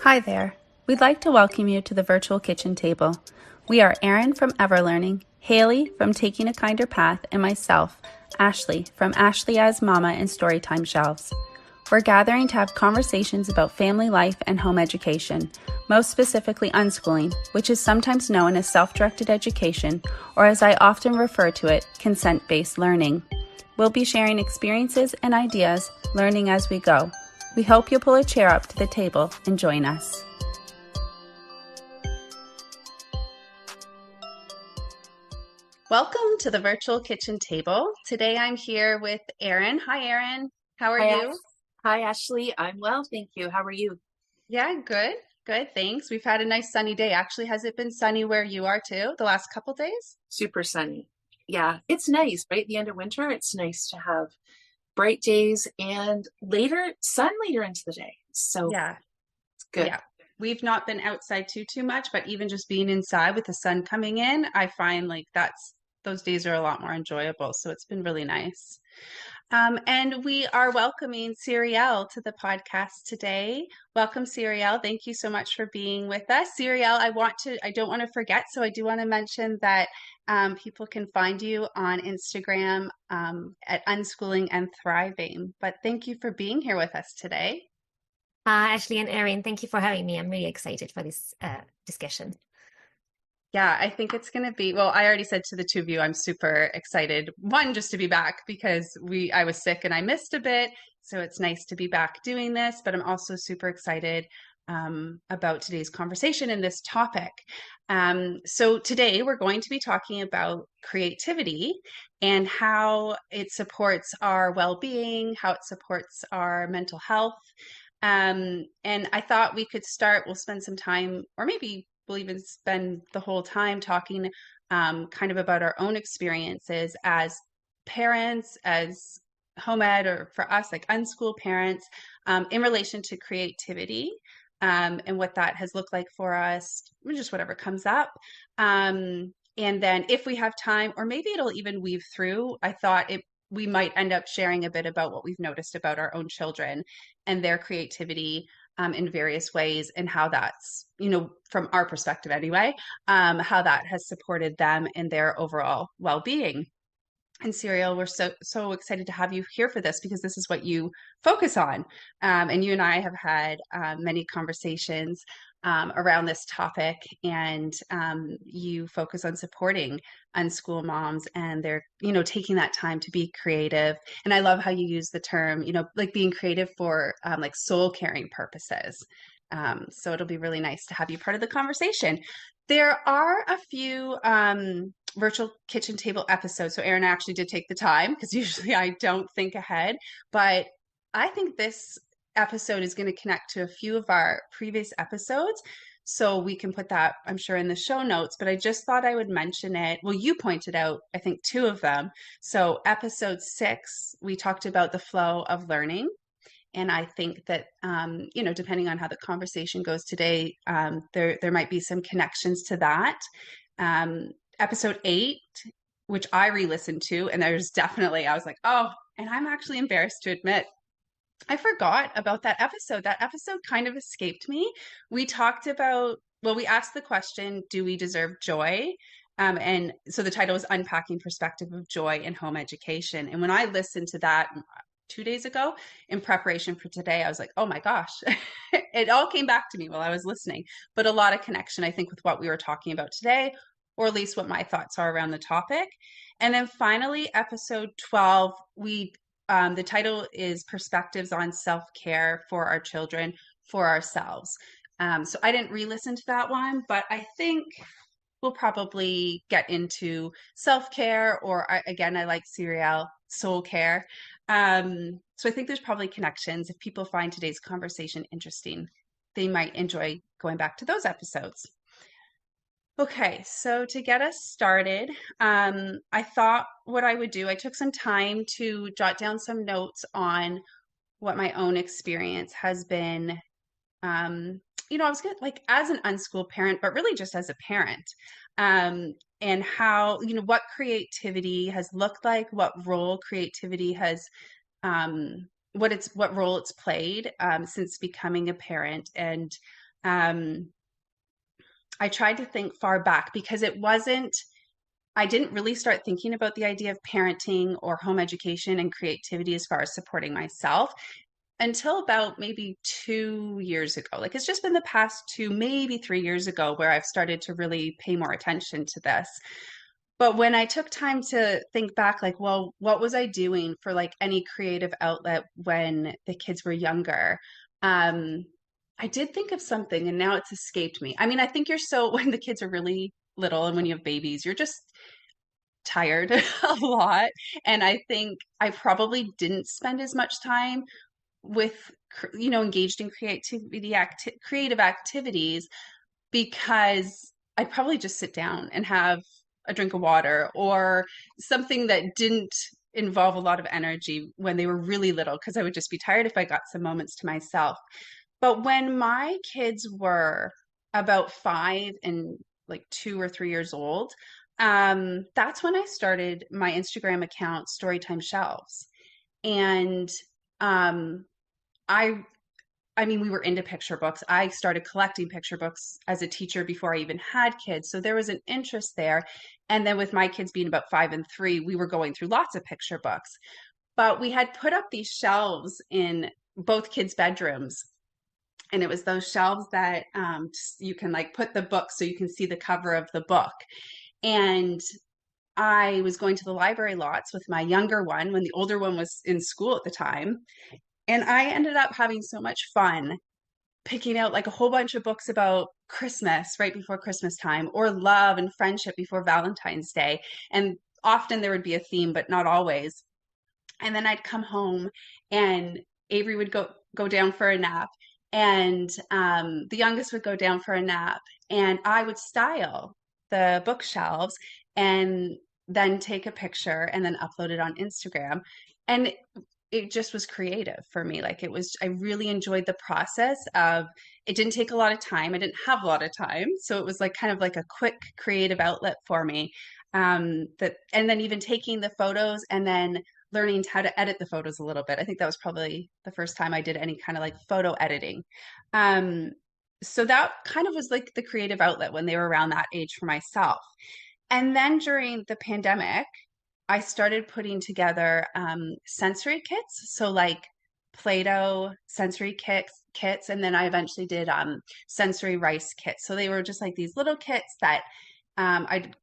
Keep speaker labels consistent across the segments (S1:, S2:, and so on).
S1: Hi there. We'd like to welcome you to the virtual kitchen table. We are Erin from Everlearning, Haley from Taking a Kinder Path, and myself, Ashley from Ashley as Mama and Storytime Shelves. We're gathering to have conversations about family life and home education, most specifically unschooling, which is sometimes known as self-directed education, or as I often refer to it, consent-based learning. We'll be sharing experiences and ideas, learning as we go. We hope you'll pull a chair up to the table and join us. Welcome to the virtual kitchen table. Today I'm here with Erin. Hi, Erin. How are you?
S2: Hi, Ashley. I'm well, thank you. How are you?
S1: Yeah, good. Good, thanks. We've had a nice sunny day. Actually, has it been sunny where you are too, the last couple days?
S2: Super sunny. Yeah, it's nice, right? The end of winter, it's nice to have bright days and later sun later into the day. So
S1: Yeah,
S2: it's good.
S1: yeah. We've not been outside too much, but even just being inside with the sun coming in, I find like those days are a lot more enjoyable. So it's been really nice. And we are welcoming Cyrielle to the podcast today. Welcome, Cyrielle. Thank you so much for being with us. Cyrielle, I don't want to forget, so I do want to mention that people can find you on Instagram at Unschooling and Thriving. But thank you for being here with us today.
S3: Ashley and Erin, thank you for having me. I'm really excited for this discussion.
S1: Yeah, I think it's going to be, well, I already said to the two of you, I'm super excited. One, just to be back because I was sick and I missed a bit. So it's nice to be back doing this, but I'm also super excited about today's conversation and this topic. So today we're going to be talking about creativity and how it supports our well-being, how it supports our mental health. And I thought we could start, we'll spend some time, or maybe we'll even spend the whole time talking kind of about our own experiences as parents, as home ed, or for us, like unschool parents, in relation to creativity and what that has looked like for us, just whatever comes up. And then if we have time, or maybe it'll even weave through, I thought we might end up sharing a bit about what we've noticed about our own children and their creativity in various ways and how that's, from our perspective anyway, how that has supported them in their overall well-being. And Cyrielle, we're so excited to have you here for this because this is what you focus on. And you and I have had many conversations around this topic, and you focus on supporting unschool moms and they're, taking that time to be creative. And I love how you use the term, like being creative for like soul caring purposes. So it'll be really nice to have you part of the conversation. There are a few virtual kitchen table episodes. So Erin actually did take the time because usually I don't think ahead, but I think this episode is going to connect to a few of our previous episodes. So we can put that, I'm sure, in the show notes, but I just thought I would mention it. Well, you pointed out, I think, two of them. So episode 6, we talked about the flow of learning. And I think that, depending on how the conversation goes today, there might be some connections to that. Episode 8, which I re-listened to, and I was like, oh, and I'm actually embarrassed to admit, I forgot about that episode. That episode kind of escaped me. We talked about, well, we asked the question, do we deserve joy? And so the title was Unpacking Perspective of Joy in Home Education. And when I listened to that 2 days ago in preparation for today, I was like, oh my gosh, it all came back to me while I was listening. But a lot of connection, I think, with what we were talking about today, or at least what my thoughts are around the topic. And then finally, episode 12, the title is Perspectives on Self-Care for Our Children, for Ourselves. So I didn't re-listen to that one, but I think we'll probably get into self-care, or again, I like Cyrielle, soul care. So I think there's probably connections. If people find today's conversation interesting, they might enjoy going back to those episodes. Okay, so to get us started, I thought what I would do, I took some time to jot down some notes on what my own experience has been. I was good, like as an unschooled parent, but really just as a parent, and how, what creativity has looked like, what role creativity has, what role it's played since becoming a parent, and I tried to think far back because I didn't really start thinking about the idea of parenting or home education and creativity as far as supporting myself until about maybe 2 years ago. Like it's just been the past 2, maybe 3 years ago where I've started to really pay more attention to this. But when I took time to think back, like, well, what was I doing for like any creative outlet when the kids were younger? Um, I did think of something and now it's escaped me. I mean, I think you're so, when the kids are really little and when you have babies, you're just tired a lot. And I think I probably didn't spend as much time with, engaged in creative activities because I'd probably just sit down and have a drink of water or something that didn't involve a lot of energy when they were really little, because I would just be tired if I got some moments to myself. But when my kids were about 5 and like 2 or 3 years old, that's when I started my Instagram account, Storytime Shelves. And um, I I mean, we were into picture books. I started collecting picture books as a teacher before I even had kids. So there was an interest there. And then with my kids being about 5 and 3, we were going through lots of picture books. But we had put up these shelves in both kids' bedrooms. And it was those shelves that you can like put the book so you can see the cover of the book. And I was going to the library lots with my younger one when the older one was in school at the time. And I ended up having so much fun picking out like a whole bunch of books about Christmas right before Christmas time, or love and friendship before Valentine's Day. And often there would be a theme, but not always. And then I'd come home and Avery would go down for a nap, and the youngest would go down for a nap, and I would style the bookshelves and then take a picture and then upload it on Instagram. And it just was creative for me. Like I really enjoyed the process of, it didn't take a lot of time. I didn't have a lot of time. So it was like kind of like a quick creative outlet for me. And then even taking the photos and then learning how to edit the photos a little bit. I think that was probably the first time I did any kind of like photo editing. Um, so that kind of was like the creative outlet when they were around that age for myself. And then during the pandemic, I started putting together sensory kits. So like Play-Doh sensory kits, and then I eventually did sensory rice kits. So they were just like these little kits that I'd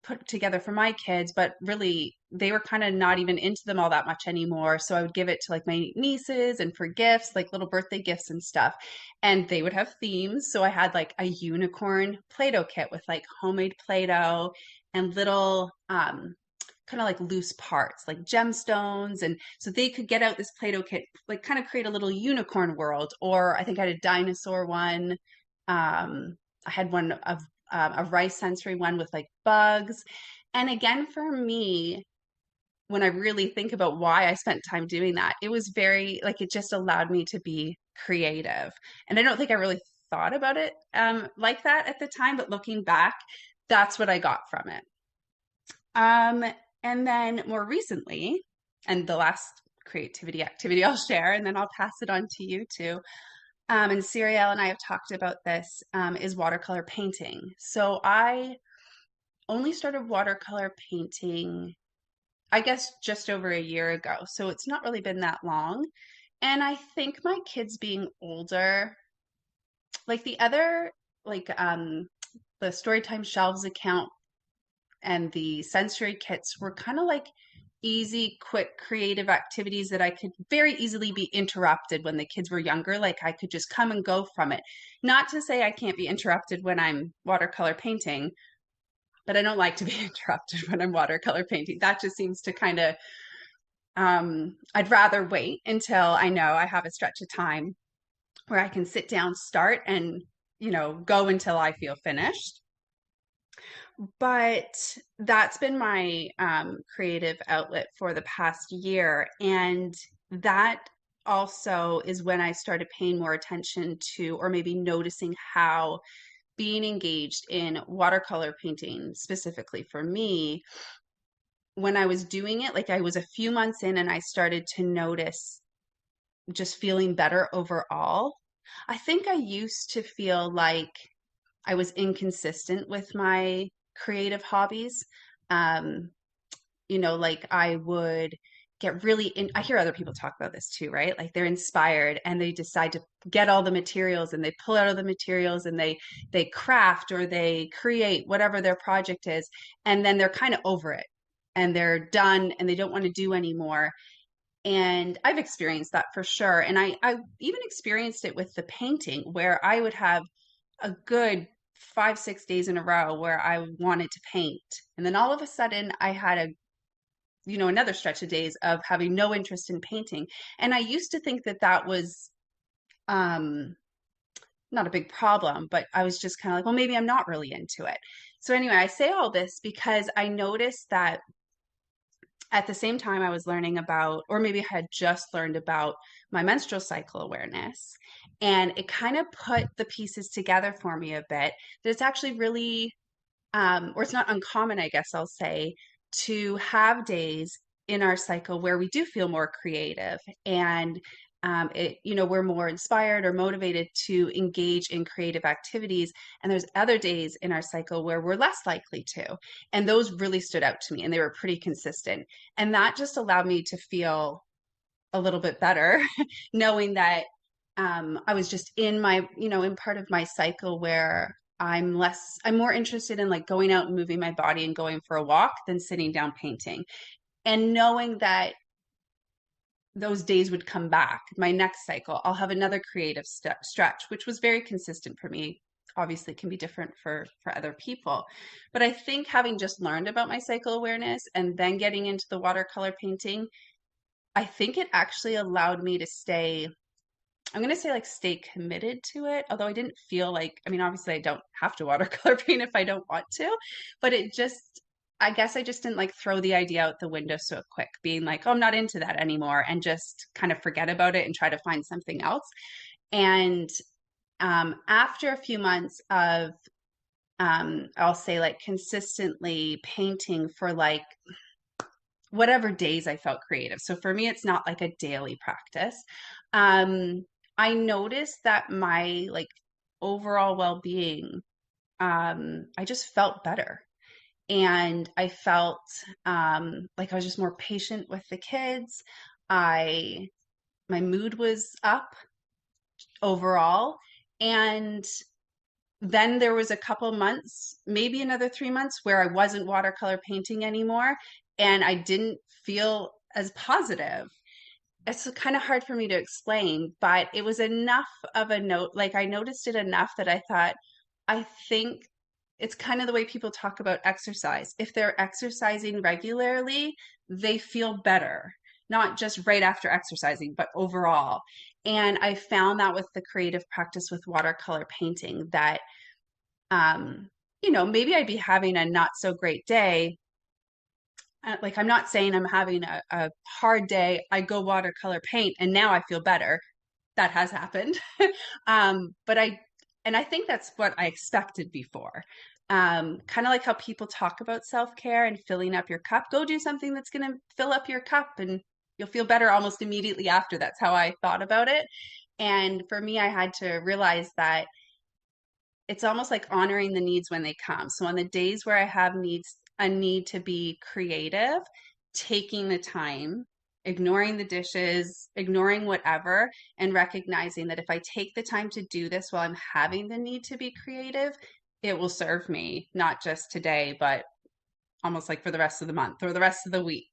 S1: put together for my kids, but really they were kind of not even into them all that much anymore. So I would give it to like my nieces and for gifts, like little birthday gifts and stuff. And they would have themes. So I had like a unicorn Play-Doh kit with like homemade Play-Doh and little kind of like loose parts, like gemstones. And so they could get out this Play-Doh kit, like kind of create a little unicorn world. Or I think I had a dinosaur one. I had one of a rice sensory one with like bugs. And again, for me, when I really think about why I spent time doing that, it was very like it just allowed me to be creative. And I don't think I really thought about it like that at the time, but looking back, that's what I got from it. Um, and then more recently, and the last creativity activity I'll share, and then I'll pass it on to you too. And Cyrielle and I have talked about this, is watercolor painting. So I only started watercolor painting, I guess, just over a year ago. So it's not really been that long. And I think my kids being older, like the Storytime Shelves account and the sensory kits were kind of like easy, quick, creative activities that I could very easily be interrupted when the kids were younger. Like I could just come and go from it. Not to say I can't be interrupted when I'm watercolor painting, but I don't like to be interrupted when I'm watercolor painting. That just seems to kind of, I'd rather wait until I know I have a stretch of time where I can sit down, start, and, go until I feel finished. But that's been my creative outlet for the past year. And that also is when I started paying more attention to, or maybe noticing how being engaged in watercolor painting, specifically for me, when I was doing it, like I was a few months in and I started to notice just feeling better overall. I think I used to feel like I was inconsistent with my creative hobbies. Um, like I would get really I hear other people talk about this too, right? Like they're inspired and they decide to get all the materials and they pull out all the materials and they craft or they create whatever their project is, and then they're kind of over it and they're done and they don't want to do anymore. And I've experienced that for sure. And I even experienced it with the painting where I would have a good 5, 6 days in a row where I wanted to paint. And then all of a sudden I had another stretch of days of having no interest in painting. And I used to think that that was um, not a big problem, but I was just kind of like, well, maybe I'm not really into it. So anyway, I say all this because I noticed that at the same time I was learning about, or maybe I had just learned about my menstrual cycle awareness. And it kind of put the pieces together for me a bit that it's actually really, or it's not uncommon, I guess I'll say, to have days in our cycle where we do feel more creative and we're more inspired or motivated to engage in creative activities. And there's other days in our cycle where we're less likely to. And those really stood out to me and they were pretty consistent. And that just allowed me to feel a little bit better, knowing that I was just in in part of my cycle where I'm more interested in like going out and moving my body and going for a walk than sitting down painting. And knowing that those days would come back, my next cycle, I'll have another creative stretch, which was very consistent for me. Obviously, it can be different for other people. But I think having just learned about my cycle awareness and then getting into the watercolor painting, I think it actually allowed me to I'm going to say like stay committed to it. Although I didn't feel like, I mean, obviously I don't have to watercolor paint if I don't want to, but I guess I just didn't like throw the idea out the window so quick, being like, oh, I'm not into that anymore, and just kind of forget about it and try to find something else. And after a few months of, I'll say like consistently painting for like whatever days I felt creative. So for me, it's not like a daily practice. I noticed that my like overall well-being, I just felt better. And I felt like I was just more patient with the kids. I My mood was up overall. And then there was a couple months, maybe another 3 months, where I wasn't watercolor painting anymore, and I didn't feel as positive. It's kind of hard for me to explain, but it was enough of a note. Like I noticed it enough that I thought, I think it's kind of the way people talk about exercise. If they're exercising regularly, they feel better, not just right after exercising, but overall. And I found that with the creative practice with watercolor painting that, maybe I'd be having a not so great day. Like I'm not saying I'm having a hard day. I go watercolor paint and now I feel better. That has happened. But I think that's what I expected before. Kind of like how people talk about self-care and filling up your cup. Go do something that's going to fill up your cup and you'll feel better almost immediately after. That's how I thought about it. And for me, I had to realize that it's almost like honoring the needs when they come. So on the days where I have a need to be creative, taking the time, ignoring the dishes, ignoring whatever, and recognizing that if I take the time to do this while I'm having the need to be creative, it will serve me not just today, but almost like for the rest of the month or the rest of the week.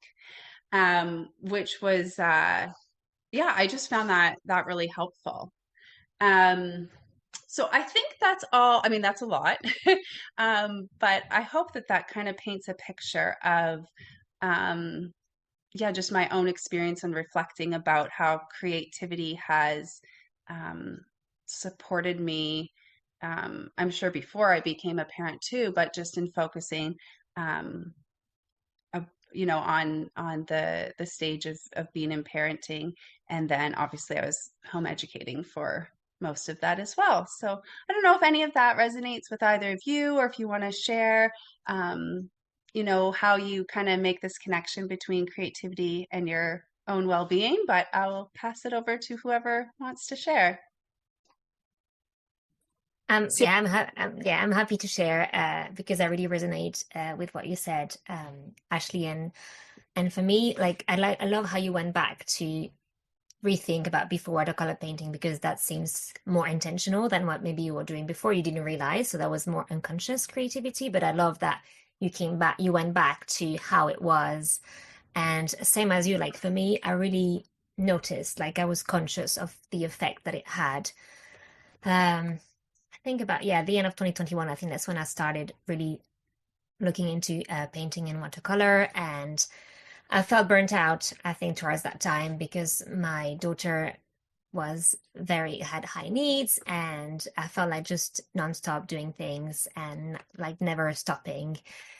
S1: Which was, yeah, I just found that really helpful. So I think that's all. I mean, that's a lot. But I hope that kind of paints a picture of, yeah, just my own experience and reflecting about how creativity has supported me. I'm sure before I became a parent too, but just in focusing, um, on the stage of being in parenting, and then obviously I was home educating for most of that as well. So I don't know if any of that resonates with either of you, or if you want to share, how you kind of make this connection between creativity and your own well-being. But I'll pass it over to whoever wants to share.
S3: Yeah, I'm happy to share because I really resonate with what you said, Ashley, and for me, like I love how you went back to rethink about before watercolor painting because that seems more intentional than what maybe you were doing before. You didn't realize, so that was more unconscious creativity. But I love that you went back to how it was, and same as you. Like for me, I really noticed, like I was conscious of the effect that it had. I think about the end of 2021. I think that's when I started really looking into painting in watercolor, and I felt burnt out, I think, towards that time because my daughter had high needs, and I felt like just nonstop doing things and like never stopping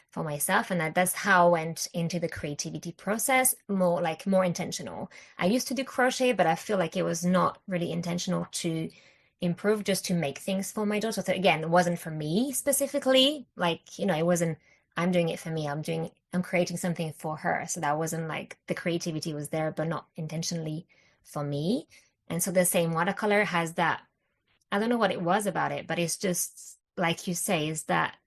S3: for myself. And that's how I went into the creativity process, more intentional. I used to do crochet, but I feel like it was not really intentional to improve, just to make things for my daughter. So again, it wasn't for me specifically. Like, it wasn't, I'm doing it for me. I'm creating something for her. So that wasn't like the creativity was there, but not intentionally for me. And so the same watercolor has that. I don't know what it was about it, but it's just like you say, is that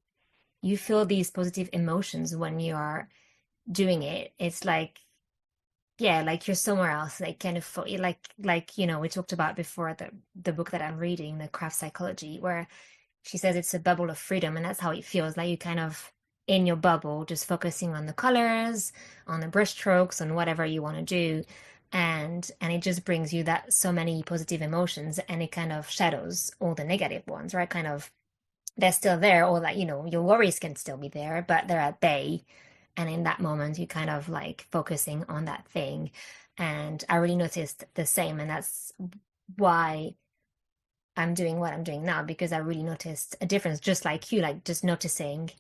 S3: you feel these positive emotions when you are doing it. It's like, yeah, like you're somewhere else, like kind of we talked about before the book that I'm reading, The Craft Psychology, where she says it's a bubble of freedom, and that's how it feels like you kind of in your bubble, just focusing on the colors, on the brush strokes, on whatever you want to do. And it just brings you that so many positive emotions, and it kind of shadows all the negative ones, right? Kind of they're still there, or like, your worries can still be there, but they're at bay. And in that moment, you kind of like focusing on that thing. And I really noticed the same. And that's why I'm doing what I'm doing now, because I really noticed a difference, just like you, like just noticing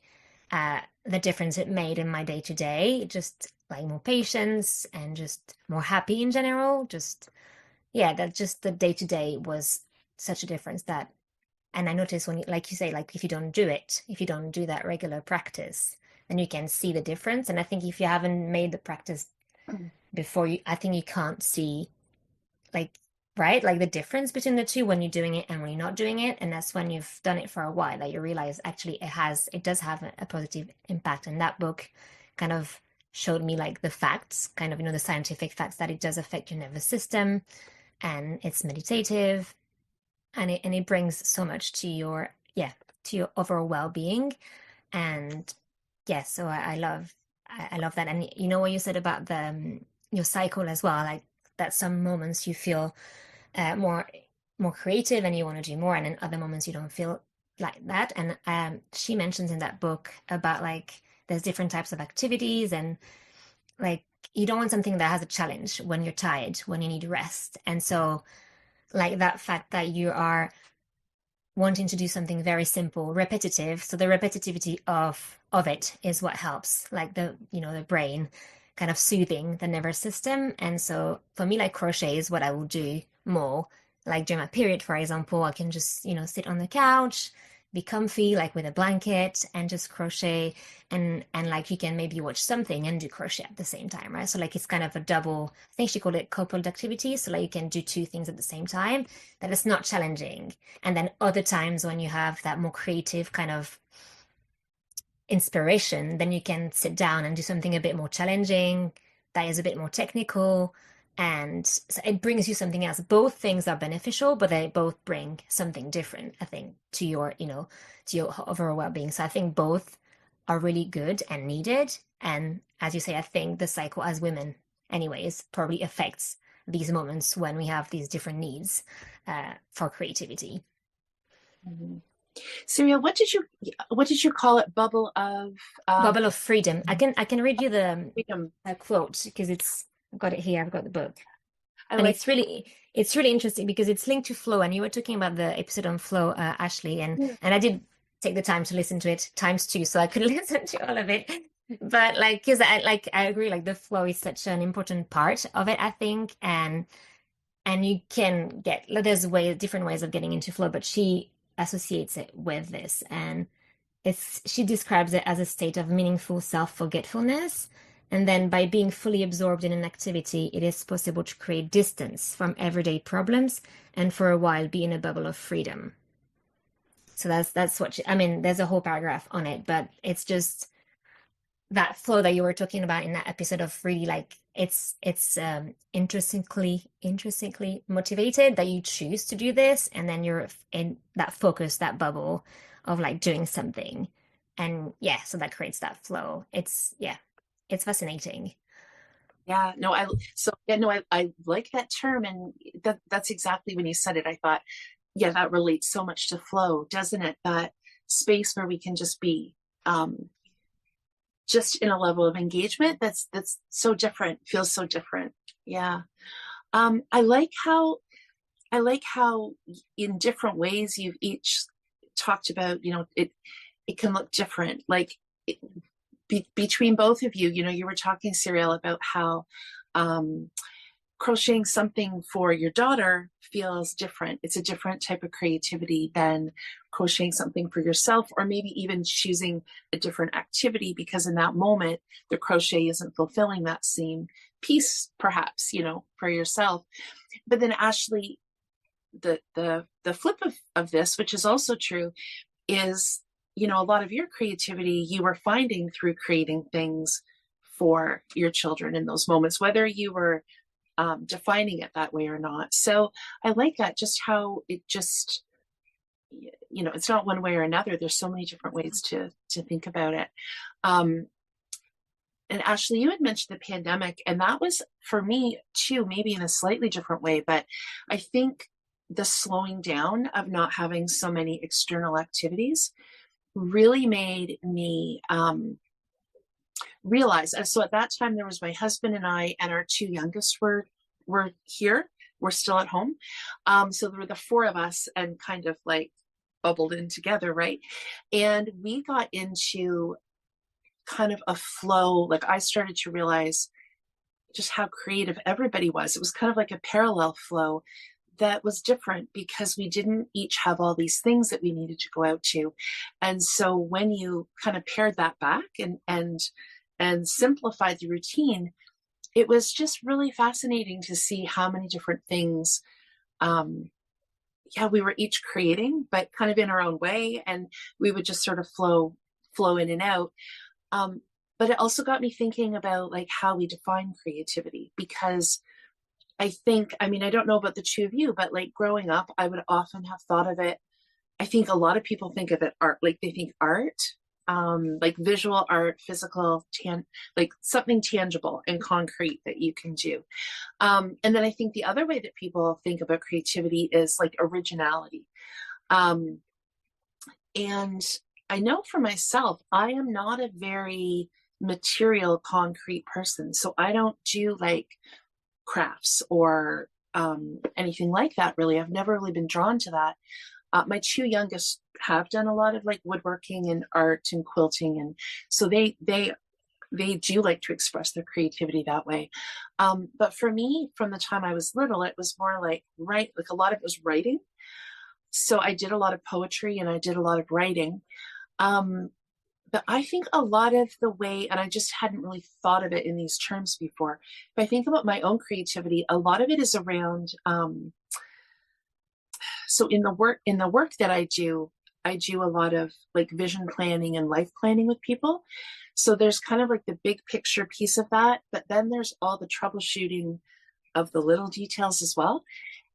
S3: the difference it made in my day to day, just like more patience and just more happy in general. That just the day to day was such a difference that, and I noticed when, like you say, like if you don't do that regular practice, then you can see the difference. And I think if you haven't made the practice before, I think you can't see, like, right, like the difference between the two when you're doing it and when you're not doing it. And that's when you've done it for a while that you realize actually it does have a positive impact. And that book kind of showed me like the facts, kind of, the scientific facts that it does affect your nervous system, and it's meditative, and it brings so much to your overall well-being. And so I love that. And what you said about the your cycle as well, like that some moments you feel more creative and you want to do more, and in other moments you don't feel like that. And she mentions in that book about like there's different types of activities, and like you don't want something that has a challenge when you're tired, when you need rest. And so like that fact that you are wanting to do something very simple, repetitive. So the repetitivity of it is what helps, like the brain kind of soothing the nervous system. And so for me, like crochet is what I will do more. Like during my period, for example, I can just, sit on the couch, be comfy, like with a blanket, and just crochet, and like you can maybe watch something and do crochet at the same time, right? So like it's kind of a double, I think she called it coupled activity. So like you can do two things at the same time, that is not challenging. And then other times when you have that more creative kind of inspiration, then you can sit down and do something a bit more challenging, that is a bit more technical, and so it brings you something else. Both things are beneficial, but they both bring something different, I think, to your overall well-being. So I think both are really good and needed. And as you say, I think the cycle as women anyways probably affects these moments when we have these different needs for creativity.
S2: Mm-hmm. Cyrielle, what did you call it? Bubble of
S3: freedom. I can read you the
S2: freedom
S3: quote because I've got it here. I've got the book, and it's really interesting because it's linked to flow. And you were talking about the episode on flow, Ashley, and I did take the time to listen to it times two, so I could listen to all of it. But like, because I agree, like the flow is such an important part of it, I think, and you can there's different ways of getting into flow, but she associates it with this, and she describes it as a state of meaningful self-forgetfulness. And then by being fully absorbed in an activity, it is possible to create distance from everyday problems and for a while be in a bubble of freedom. So that's what I mean, there's a whole paragraph on it, but it's just that flow that you were talking about in that episode of really like it's intrinsically motivated that you choose to do this, and then you're in that focus, that bubble of like doing something. And yeah, so that creates that flow. It's fascinating.
S2: Yeah, no, I like that term, and that's exactly when you said it. I thought, yeah, that relates so much to flow, doesn't it? That space where we can just be, just in a level of engagement that's so different, feels so different. Yeah. I like how in different ways you've each talked about, it can look different. Like between both of you, you were talking, Cyrielle, about how crocheting something for your daughter feels different. It's a different type of creativity than crocheting something for yourself, or maybe even choosing a different activity because in that moment, the crochet isn't fulfilling that same piece, perhaps, for yourself. But then Ashley, the flip of this, which is also true, is, a lot of your creativity you were finding through creating things for your children in those moments, whether you were defining it that way or not. So I like that, just how it just, it's not one way or another. There's so many different ways to think about it. And Ashley, you had mentioned the pandemic, and that was for me too, maybe in a slightly different way, but I think the slowing down of not having so many external activities really made me realize. So at that time, there was my husband and I, and our two youngest were here. We're still at home. So there were the four of us, and kind of like bubbled in together, right? And we got into kind of a flow. Like I started to realize just how creative everybody was. It was kind of like a parallel flow that was different because we didn't each have all these things that we needed to go out to. And so when you kind of pared that back and simplified the routine, it was just really fascinating to see how many different things we were each creating, but kind of in our own way, and we would just sort of flow in and out. But it also got me thinking about like how we define creativity, because I don't know about the two of you, but like growing up, I would often have thought of it. I think a lot of people think of it art, like they think art, like visual art, physical, like something tangible and concrete that you can do. And then I think the other way that people think about creativity is like originality. And I know for myself, I am not a very material, concrete person. So I don't do like crafts or anything like that, really. I've never really been drawn to that. My two youngest have done a lot of like woodworking and art and quilting, and so they do like to express their creativity that way. But for me, from the time I was little, it was more like a lot of it was writing. So I did a lot of poetry and I did a lot of writing. But I think a lot of the way, and I just hadn't really thought of it in these terms before, if I think about my own creativity, a lot of it is around, so in the work that I do a lot of like vision planning and life planning with people. So there's kind of like the big picture piece of that, but then there's all the troubleshooting of the little details as well.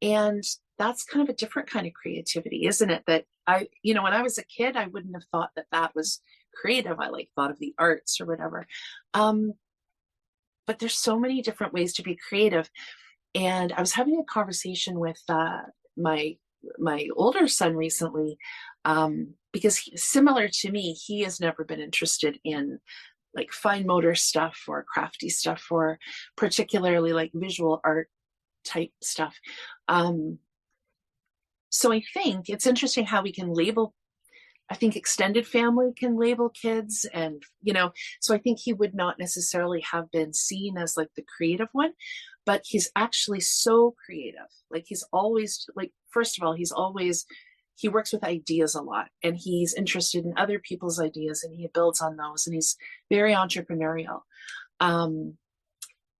S2: And that's kind of a different kind of creativity, isn't it? That when I was a kid, I wouldn't have thought that was creative. I like thought of the arts or whatever. But there's so many different ways to be creative. And I was having a conversation with my older son recently, because similar to me, he has never been interested in like fine motor stuff or crafty stuff, or particularly like visual art type stuff. So I think it's interesting how we can label. I think extended family can label kids, and so I think he would not necessarily have been seen as like the creative one, but he's actually so creative. Like he's always like, first of all, he works with ideas a lot, and he's interested in other people's ideas, and he builds on those, and he's very entrepreneurial.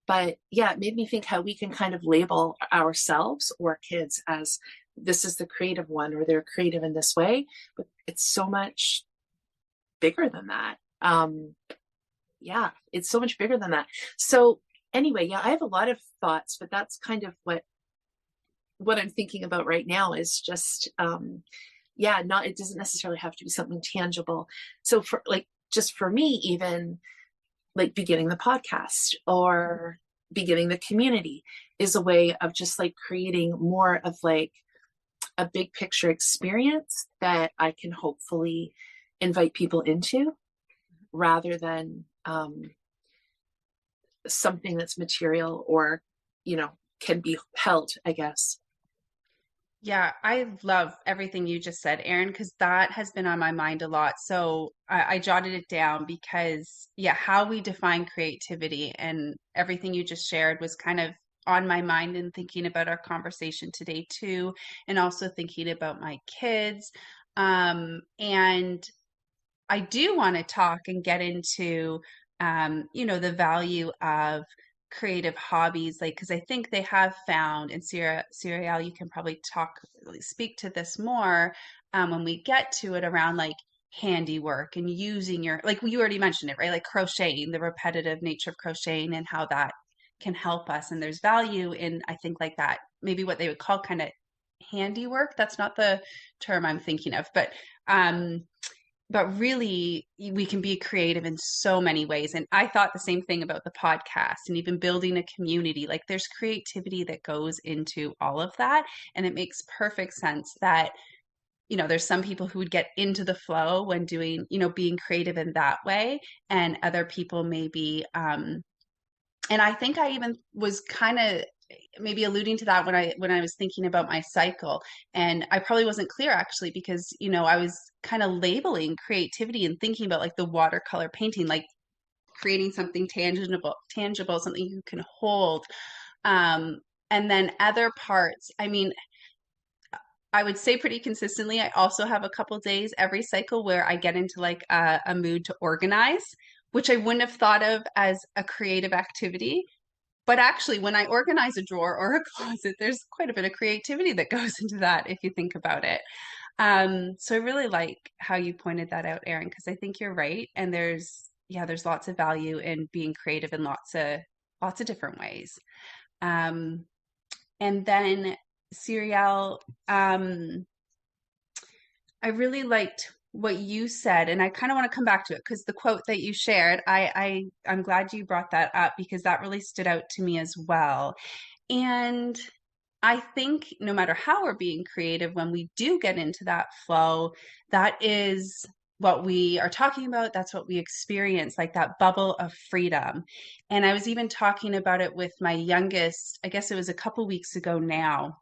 S2: But yeah, it made me think how we can kind of label ourselves or kids as this is the creative one, or they're creative in this way. But it's so much bigger than that. Yeah, it's so much bigger than that. So anyway, yeah, I have a lot of thoughts, but that's kind of what I'm thinking about right now is just yeah, not, it doesn't necessarily have to be something tangible. So for like, just for me, even like beginning the podcast or beginning the community is a way of just like creating more of like a big picture experience that I can hopefully invite people into rather than something that's material or, you know, can be held, I guess.
S1: Yeah, I love everything you just said, Erin, because that has been on my mind a lot. So I jotted it down because, yeah, how we define creativity and everything you just shared was kind of on my mind and thinking about our conversation today too, and also thinking about my kids. And I do want to talk and get into, the value of creative hobbies, like, because I think they have found, and Cyrielle, you can probably speak to this more when we get to it around like handiwork and using your, like you already mentioned it, right? Like crocheting, the repetitive nature of crocheting and how that can help us. And there's value in, I think, like that, maybe what they would call kind of handiwork. That's not the term I'm thinking of, um, but really we can be creative in so many ways. And I thought the same thing about the podcast and even building a community. Like there's creativity that goes into all of that, and it makes perfect sense that there's some people who would get into the flow when doing, being creative in that way, and other people maybe and I think I even was kind of maybe alluding to that when I was thinking about my cycle. And I probably wasn't clear actually because, I was kind of labeling creativity and thinking about like the watercolor painting, like creating something tangible, something you can hold. Um, and then other parts, I mean, I would say pretty consistently, I also have a couple days every cycle where I get into like a mood to organize, which I wouldn't have thought of as a creative activity. But actually, when I organize a drawer or a closet, there's quite a bit of creativity that goes into that if you think about it. So I really like how you pointed that out, Erin, because I think you're right. And there's lots of value in being creative in lots of different ways. Um, and then Cyrielle, I really liked what you said, and I kind of want to come back to it because the quote that you shared, I'm glad you brought that up because that really stood out to me as well. And I think no matter how we're being creative, when we do get into that flow, that is what we are talking about. That's what we experience, like that bubble of freedom. And I was even talking about it with my youngest, I guess it was a couple weeks ago now.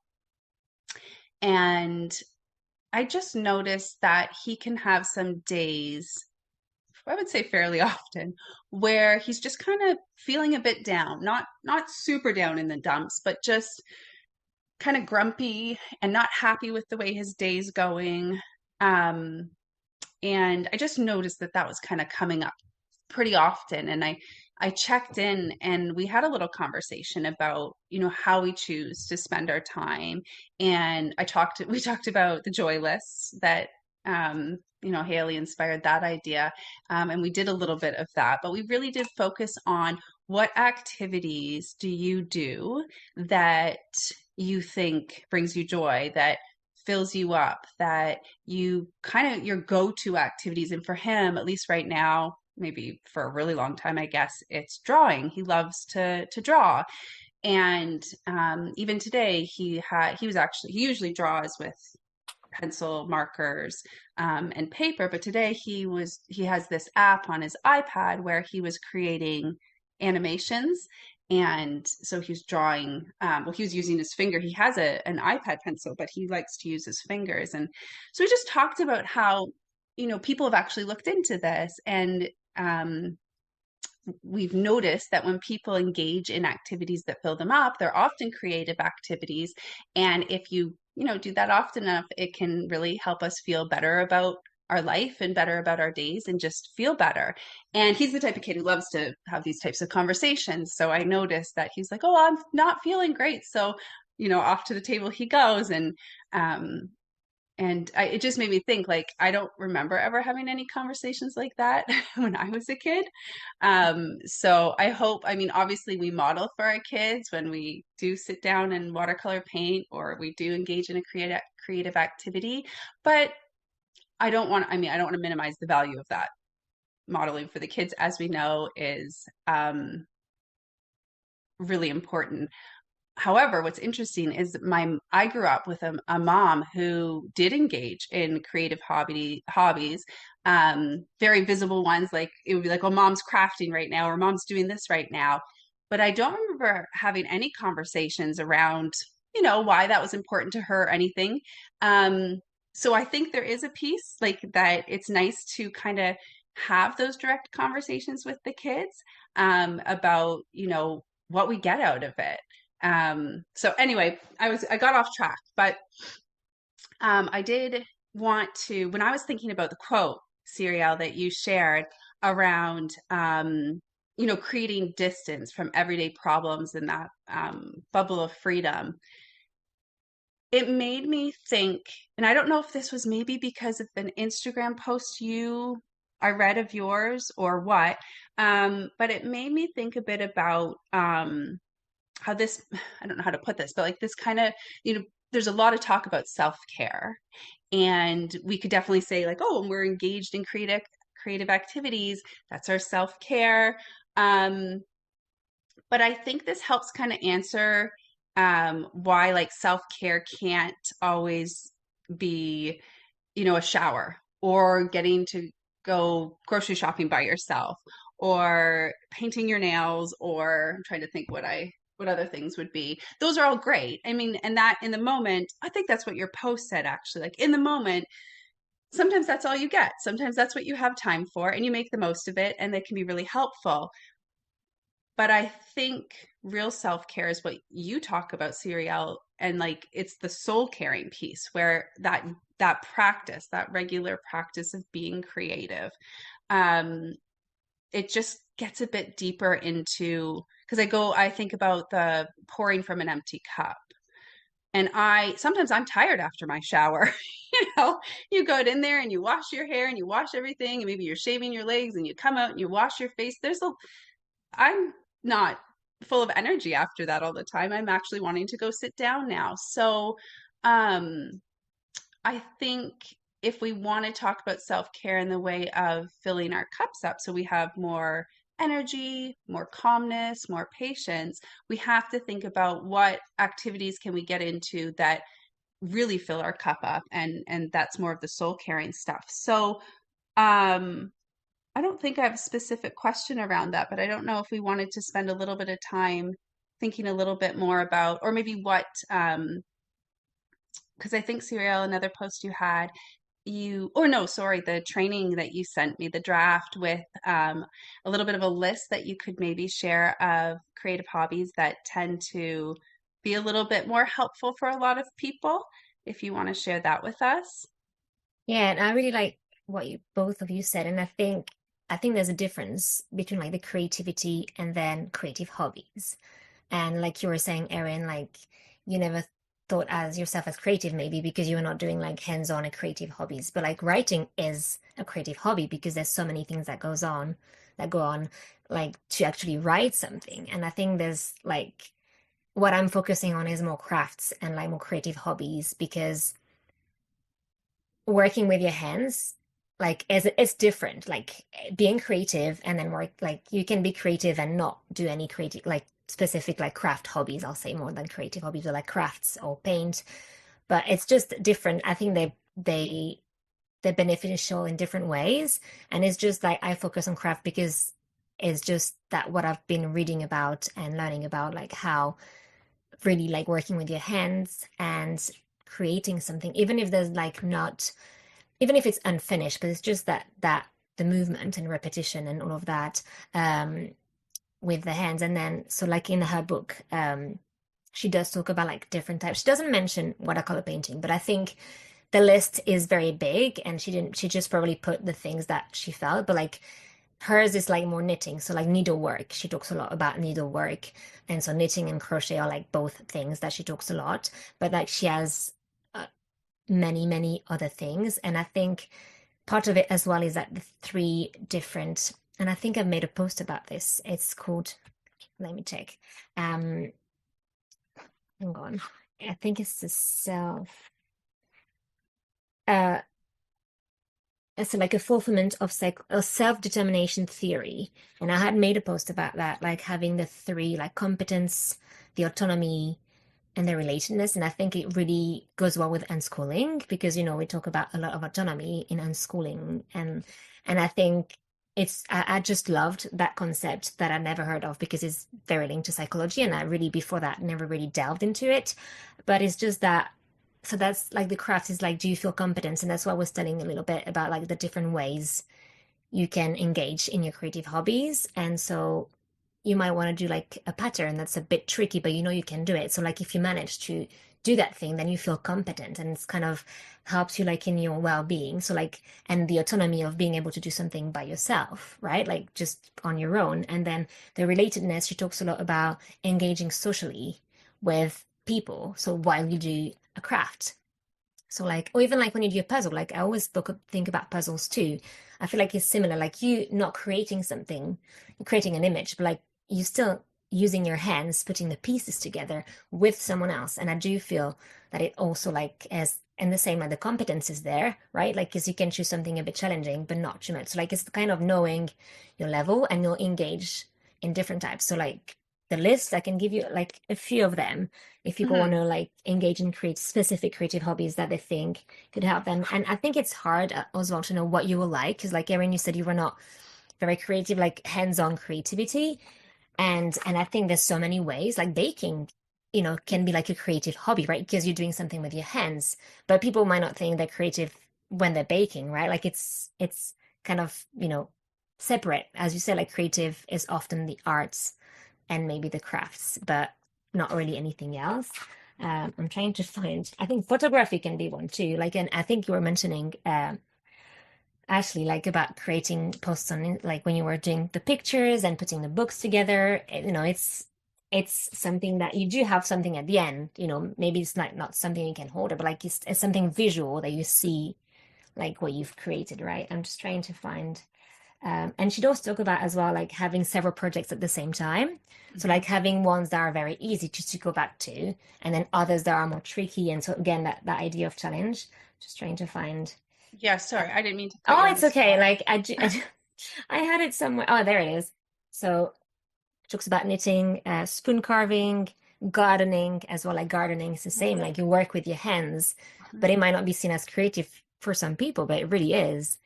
S1: And I just noticed that he can have some days, I would say fairly often, where he's just kind of feeling a bit down, not super down in the dumps, but just kind of grumpy and not happy with the way his day's going. Um, and I just noticed that that was kind of coming up pretty often. And I checked in and we had a little conversation about, how we choose to spend our time. And we talked about the joy lists that, Haley inspired that idea. And we did a little bit of that, but we really did focus on what activities do you do that you think brings you joy, that fills you up, that you kind of your go-to activities. And for him, at least right now, maybe for a really long time, I guess it's drawing. He loves to draw. And even today, he usually draws with pencil, markers, and paper. But today he has this app on his iPad where he was creating animations. And so he was drawing, he was using his finger. He has an iPad pencil, but he likes to use his fingers. And so we just talked about how, people have actually looked into this, and we've noticed that when people engage in activities that fill them up, they're often creative activities. And if you do that often enough, it can really help us feel better about our life and better about our days and just feel better. And he's the type of kid who loves to have these types of conversations. So I noticed that he's like, oh, I'm not feeling great. So, off to the table he goes. And it just made me think, like, I don't remember ever having any conversations like that when I was a kid. So I hope, I mean, obviously we model for our kids when we do sit down and watercolor paint, or we do engage in a creative activity, but I don't want to minimize the value of that. Modeling for the kids, as we know, is really important. However, what's interesting is I grew up with a mom who did engage in creative hobbies, very visible ones. Like it would be like, oh, mom's crafting right now, or mom's doing this right now. But I don't remember having any conversations around, why that was important to her or anything. So I think there is a piece like that. It's nice to kind of have those direct conversations with the kids, about, what we get out of it. So anyway, I got off track, but I did want to, when I was thinking about the quote, Cyrielle, that you shared around, creating distance from everyday problems in that bubble of freedom, it made me think, and I don't know if this was maybe because of an Instagram post I read of yours or what, but it made me think a bit about how this, I don't know how to put this, but like this kind of, there's a lot of talk about self-care. And we could definitely say like, oh, when we're engaged in creative activities, that's our self-care. But I think this helps kind of answer why like self-care can't always be, a shower, or getting to go grocery shopping by yourself, or painting your nails, or I'm trying to think what other things would be. Those are all great. I mean, and that in the moment, I think that's what your post said actually. Like in the moment, sometimes that's all you get. Sometimes that's what you have time for, and you make the most of it, and they can be really helpful. But I think real self-care is what you talk about, Cyrielle, and like it's the soul caring piece, where that practice, that regular practice of being creative, um, it just gets a bit deeper into, because I think about the pouring from an empty cup. And sometimes I'm tired after my shower. You go in there and you wash your hair and you wash everything, and maybe you're shaving your legs and you come out and you wash your face. I'm not full of energy after that all the time. I'm actually wanting to go sit down now. So, I think if we want to talk about self-care in the way of filling our cups up so we have more energy, more calmness, more patience, we have to think about what activities can we get into that really fill our cup up, and that's more of the soul caring stuff. So, I don't think I have a specific question around that, but I don't know if we wanted to spend a little bit of time thinking a little bit more about, or maybe what, because I think, Cyrielle, another post you had, or no, sorry, the training that you sent me, the draft with a little bit of a list that you could maybe share of creative hobbies that tend to be a little bit more helpful for a lot of people, if you want to share that with us.
S3: Yeah, and I really like what you both of you said, and I think there's a difference between like the creativity and then creative hobbies. And like you were saying, Erin, like you never thought as yourself as creative maybe because you were not doing like hands-on creative hobbies. But like writing is a creative hobby because there's so many things that go on like to actually write something. And I think there's like what I'm focusing on is more crafts and like more creative hobbies because working with your hands like as it's different like being creative and then work like you can be creative and not do any creative like specific like craft hobbies. I'll say more than creative hobbies or like crafts or paint, but it's just different. I think they're beneficial in different ways, and it's just like I focus on craft because it's just that what I've been reading about and learning about like how really like working with your hands and creating something even if there's like not even if it's unfinished, but it's just that the movement and repetition and all of that with the hands. And then so like in her book, she does talk about like different types. She doesn't mention watercolor painting, but I think the list is very big and she just probably put the things that she felt, but like hers is like more knitting. So like needlework. She talks a lot about needlework. And so knitting and crochet are like both things that she talks a lot, but like she has many other things. And I think part of it as well is that the three different, and I think I've made a post about this. It's called, let me check. Hang on. I think it's the uh, it's like a fulfillment of self-determination theory. And I had made a post about that, like having the three, like competence, the autonomy, and the relatedness. And I think it really goes well with unschooling because, we talk about a lot of autonomy in unschooling. And I think I just loved that concept that I never heard of because it's very linked to psychology. And I really, before that, never really delved into it. But it's just that, so that's like the craft is like, do you feel competent? And that's what I was telling a little bit about like the different ways you can engage in your creative hobbies. And so you might want to do like a pattern that's a bit tricky, but you can do it. So like if you manage to do that thing, then you feel competent and it's kind of helps you like in your well-being. So like, and the autonomy of being able to do something by yourself, right? Like just on your own. And then the relatedness, she talks a lot about engaging socially with people. So while you do a craft. So like, or even like when you do a puzzle, like I always think about puzzles too. I feel like it's similar, like you not creating something, creating an image, but like you still using your hands, putting the pieces together with someone else. And I do feel that it also like as and the same like the competence is there, right? Like because you can choose something a bit challenging, but not too much. So like it's kind of knowing your level and you'll engage in different types. So like the list, I can give you like a few of them if people want to like engage in create specific creative hobbies that they think could help them. And I think it's hard as well to know what you will like because like Erin, you said you were not very creative, like hands-on creativity. And I think there's so many ways, like baking, can be like a creative hobby, right? Because you're doing something with your hands. But people might not think they're creative when they're baking, right? Like it's kind of, separate. As you said, like creative is often the arts and maybe the crafts, but not really anything else. I'm trying to find, I think photography can be one too. Like, and I think you were mentioning, Ashley, like about creating posts on like when you were doing the pictures and putting the books together, it's something that you do have something at the end, maybe it's not something you can hold it, but like it's something visual that you see like what you've created, right? I'm just trying to find and she'd also talk about as well, like having several projects at the same time. So like having ones that are very easy just to go back to, and then others that are more tricky. And so again, that idea of challenge, just trying to find.
S1: Yeah, sorry, I didn't mean to put
S3: Oh,
S1: you on
S3: it's
S1: the
S3: okay.
S1: spot.
S3: Like I had it somewhere. Oh, there it is. So it talks about knitting, spoon carving, gardening as well. Like gardening is the same. Like you work with your hands, but it might not be seen as creative for some people, but it really is.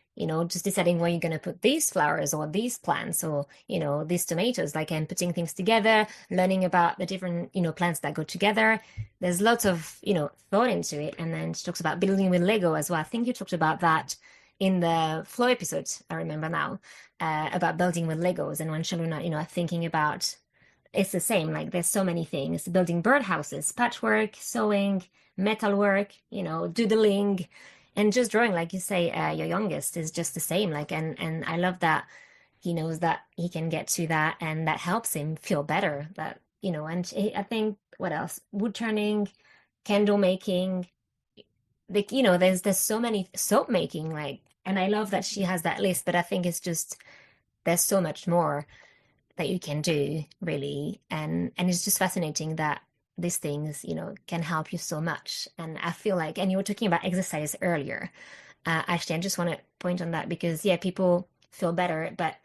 S3: Just deciding where you're going to put these flowers or these plants or, these tomatoes, like, and putting things together, learning about the different, plants that go together. There's lots of, thought into it. And then she talks about building with Lego as well. I think you talked about that in the flow episode, I remember now, about building with Legos. And when Shaluna, thinking about it's the same, like there's so many things, building birdhouses, patchwork, sewing, metalwork, doodling, and just drawing, like you say, your youngest is just the same. Like, and I love that he knows that he can get to that, and that helps him feel better. That and I think what else? Wood turning, candle making, like there's so many soap making, like, and I love that she has that list. But I think it's just there's so much more that you can do, really, and it's just fascinating that these things can help you so much. And I feel like, and you were talking about exercise earlier, actually I just want to point on that because yeah, people feel better, but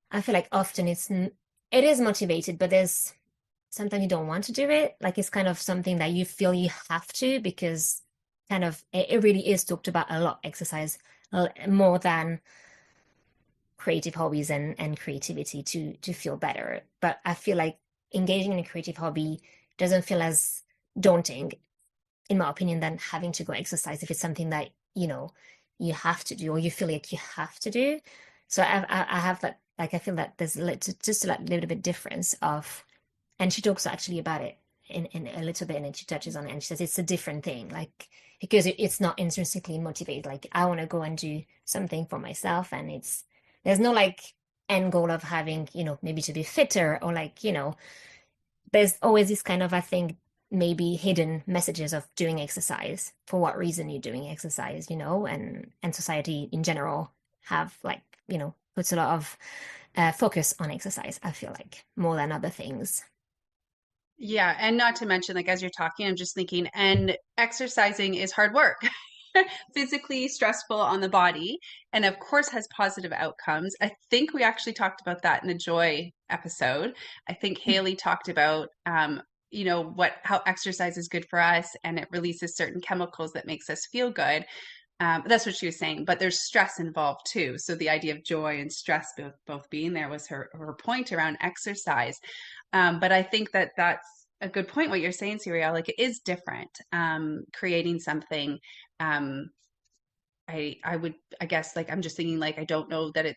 S3: I feel like often it is motivated, but there's sometimes you don't want to do it, like it's kind of something that you feel you have to because kind of it really is talked about a lot, exercise, more than creative hobbies and creativity to feel better. But I feel like engaging in a creative hobby doesn't feel as daunting, in my opinion, than having to go exercise if it's something that you have to do or you feel like you have to do. So I have that, like I feel that there's just a little bit difference of, and she talks actually about it in a little bit, and then she touches on it and she says it's a different thing, like because it's not intrinsically motivated. Like I want to go and do something for myself, and there's no like end goal of having maybe to be fitter or like there's always this kind of, I think, maybe hidden messages of doing exercise, for what reason you're doing exercise, and society in general have, like, puts a lot of focus on exercise, I feel like, more than other things.
S1: Yeah, and not to mention, like as you're talking, I'm just thinking, and exercising is hard work, physically stressful on the body, and of course has positive outcomes. I think we actually talked about that in the joy episode. I think Haley talked about, how exercise is good for us, and it releases certain chemicals that makes us feel good. That's what she was saying, but there's stress involved too. So the idea of joy and stress both being there was her point around exercise. But I think that that's a good point, what you're saying, Cyrielle. Like, it is different. Creating something. Um, I guess, like, I'm just thinking, like, I don't know that it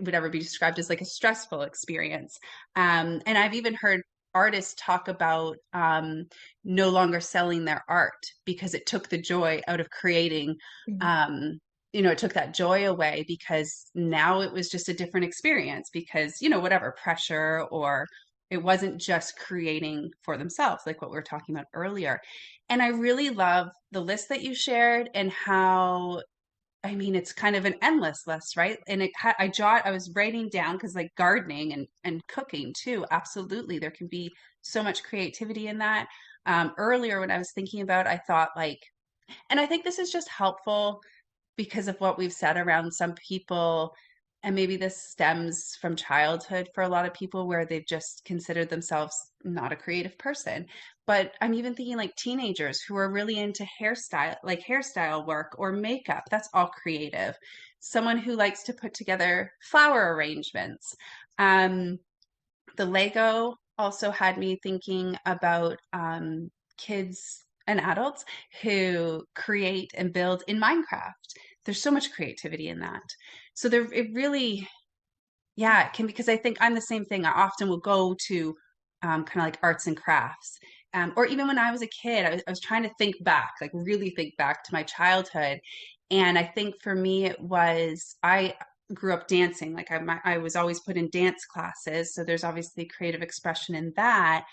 S1: would ever be described as like a stressful experience. And I've even heard artists talk about no longer selling their art because it took the joy out of creating.
S3: Mhm.
S1: It took that joy away because now it was just a different experience because, whatever pressure, or it wasn't just creating for themselves, like what we were talking about earlier. And I really love the list that you shared, and how, I mean, it's kind of an endless list, right? And I was writing down, because like gardening and cooking too, absolutely, there can be so much creativity in that. Earlier when I was thinking about, I thought, like, and I think this is just helpful because of what we've said around some people, and maybe this stems from childhood for a lot of people, where they've just considered themselves not a creative person. But I'm even thinking, like, teenagers who are really into hairstyle work or makeup, that's all creative. Someone who likes to put together flower arrangements. um, the Lego also had me thinking about kids and adults who create and build in Minecraft. There's so much creativity in that. So it really, yeah, it can, because I think I'm the same thing. I often will go to kind of like arts and crafts. Or even when I was a kid, I was trying to think back, like really think back to my childhood. And I think for me, I grew up dancing. Like I was always put in dance classes. So there's obviously creative expression in that.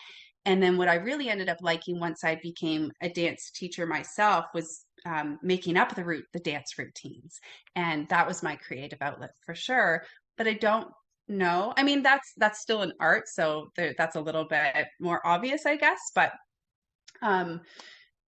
S1: And then what I really ended up liking once I became a dance teacher myself was making up the dance routines. And that was my creative outlet for sure. But I don't know. I mean, that's still an art, so that's a little bit more obvious, I guess. But um,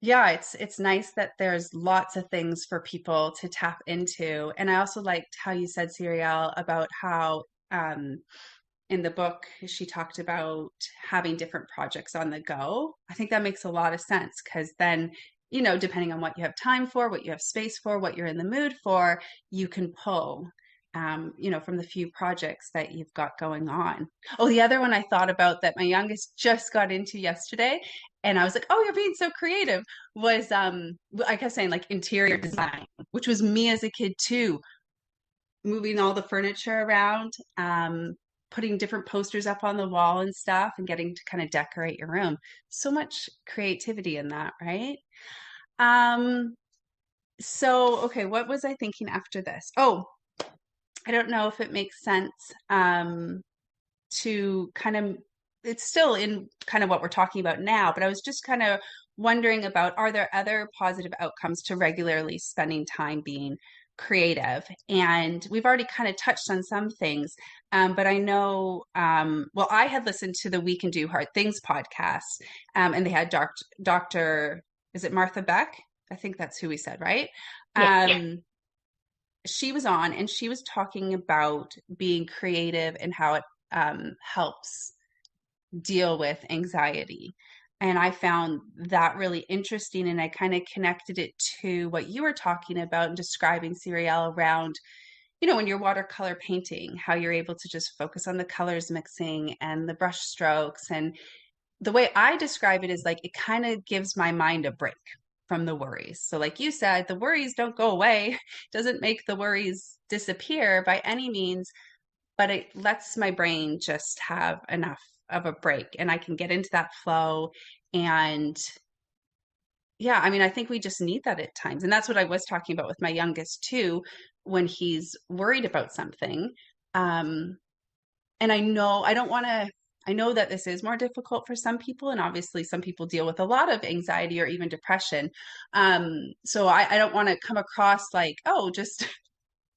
S1: yeah, it's nice that there's lots of things for people to tap into. And I also liked how you said, Cyrielle, about how in the book she talked about having different projects on the go. I think that makes a lot of sense, because then, depending on what you have time for, what you have space for, what you're in the mood for, you can pull from the few projects that you've got going on. Oh, the other one I thought about that my youngest just got into yesterday, and I was like, oh, you're being so creative, was I kept saying, like, interior design, which was me as a kid too, moving all the furniture around, putting different posters up on the wall and stuff, and getting to kind of decorate your room. So much creativity in that, right? Um, so, okay, what was I thinking after this? Oh, I don't know if it makes sense to kind of, it's still in kind of what we're talking about now, but I was just kind of wondering about, are there other positive outcomes to regularly spending time being creative? And we've already kind of touched on some things, but I know, well, I had listened to the We Can Do Hard Things podcast, and they had Dr. Is it Martha Beck? I think that's who we said, right?
S3: Yeah.
S1: She was on, and she was talking about being creative and how it helps deal with anxiety. And I found that really interesting. And I kind of connected it to what you were talking about and describing, Cyrielle, around, when you're watercolor painting, how you're able to just focus on the colors mixing and the brush strokes. And the way I describe it is, like, it kind of gives my mind a break from the worries. So like you said, the worries don't go away, doesn't make the worries disappear by any means, but it lets my brain just have enough of a break, and I can get into that flow. And yeah, I mean, I think we just need that at times. And that's what I was talking about with my youngest too, when he's worried about something. And I know I don't want to I know that this is more difficult for some people, and obviously some people deal with a lot of anxiety or even depression. So I don't want to come across like, oh, just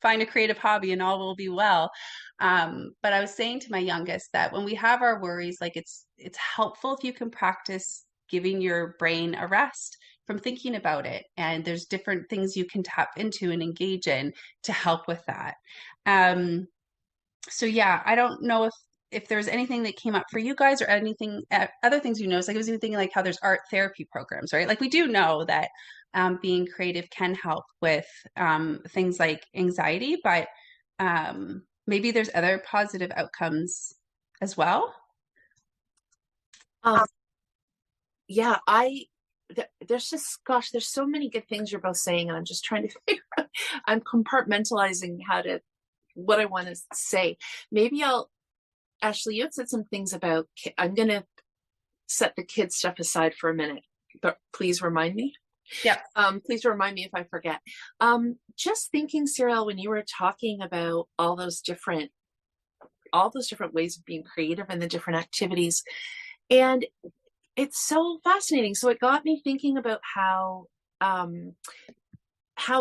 S1: find a creative hobby and all will be well. But I was saying to my youngest that when we have our worries, like it's helpful if you can practice giving your brain a rest from thinking about it. And there's different things you can tap into and engage in to help with that. So yeah, I don't know if there's anything that came up for you guys or anything other things you noticed. Like I was even thinking like how there's art therapy programs, right? Like we do know that being creative can help with things like anxiety, but maybe there's other positive outcomes as well.
S2: Yeah, there's just, gosh, there's so many good things you're both saying, and I'm just trying to figure out, I'm compartmentalizing what I want to say. Maybe Ashley, you had said some things about, I'm going to set the kids stuff aside for a minute, but please remind me.
S1: Yeah.
S2: Please remind me if I forget. Just thinking, Cyrielle, when you were talking about all those different ways of being creative and the different activities, and it's so fascinating. So it got me thinking about how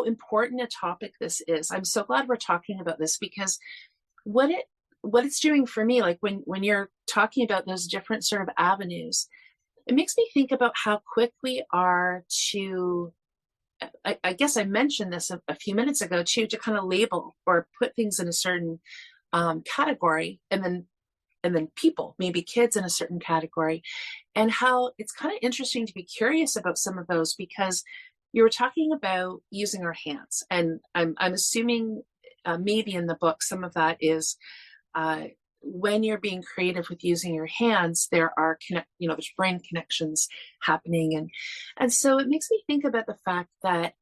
S2: important a topic this is. I'm so glad we're talking about this, because what it's doing for me, like when you're talking about those different sort of avenues, it makes me think about how quick we are to, I guess I mentioned this a few minutes ago too, to kind of label or put things in a certain category, and then people, maybe kids, in a certain category, and how it's kind of interesting to be curious about some of those, because you were talking about using our hands, and I'm assuming maybe in the book some of that is when you're being creative with using your hands, there are there's brain connections happening, and so it makes me think about the fact that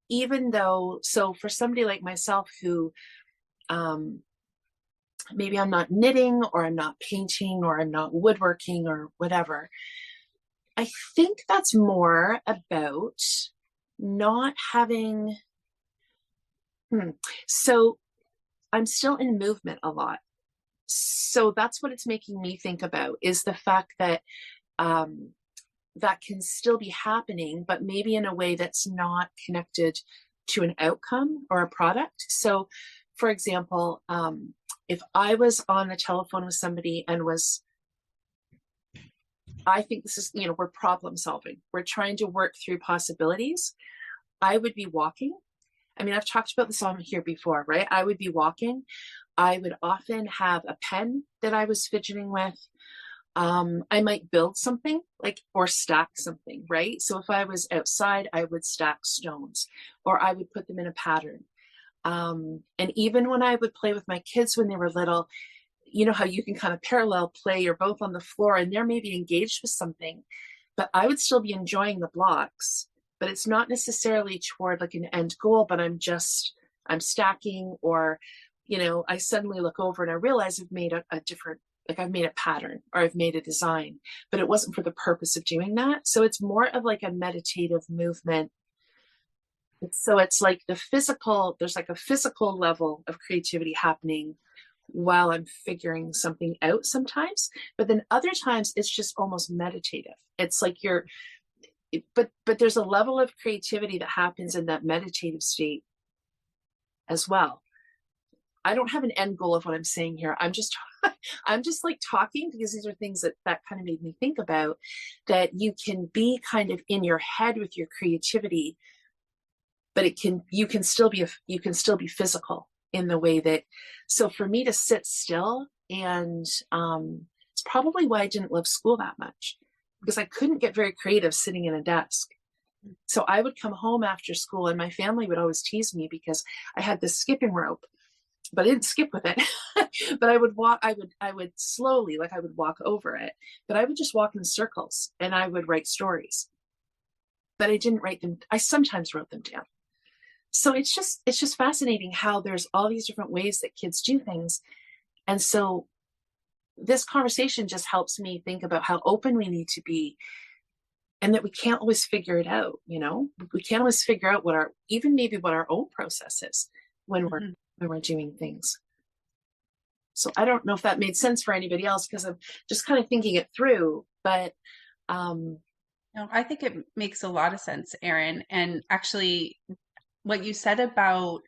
S2: even though, so for somebody like myself who maybe I'm not knitting, or I'm not painting, or I'm not woodworking, or whatever, I think that's more about not having, so I'm still in movement a lot. So that's what it's making me think about, is the fact that that can still be happening, but maybe in a way that's not connected to an outcome or a product. So for example, if I was on the telephone with somebody and I think this is, we're problem solving, we're trying to work through possibilities, I would be walking. I mean, I've talked about this on here before, right? I would be walking. I would often have a pen that I was fidgeting with. I might build something, or stack something, right? So if I was outside, I would stack stones, or I would put them in a pattern. And even when I would play with my kids when they were little, you know how you can kind of parallel play, you're both on the floor and they're maybe engaged with something, but I would still be enjoying the blocks, but it's not necessarily toward like an end goal, but I'm stacking, or, I suddenly look over and I realize I've made a different, I've made a pattern, or I've made a design, but it wasn't for the purpose of doing that. So it's more of like a meditative movement. So it's like there's like a physical level of creativity happening while I'm figuring something out sometimes, but then other times it's just almost meditative. It's like but there's a level of creativity that happens in that meditative state as well. I don't have an end goal of what I'm saying here. I'm just like talking, because these are things that kind of made me think about, that you can be kind of in your head with your creativity, but you can still be physical in the way that, so for me to sit still, and it's probably why I didn't love school that much, because I couldn't get very creative sitting in a desk. So I would come home after school, and my family would always tease me because I had this skipping rope, but I didn't skip with it. But I would walk, I would slowly, I would walk over it, but I would just walk in circles, and I would write stories, but I didn't write them. I sometimes wrote them down. So it's just fascinating how there's all these different ways that kids do things. And so this conversation just helps me think about how open we need to be, and that we can't always figure it out. We can't always figure out what our own process is when we're doing things. So I don't know if that made sense for anybody else, because I'm just kind of thinking it through. But
S1: no, I think it makes a lot of sense, Erin. And actually, what you said about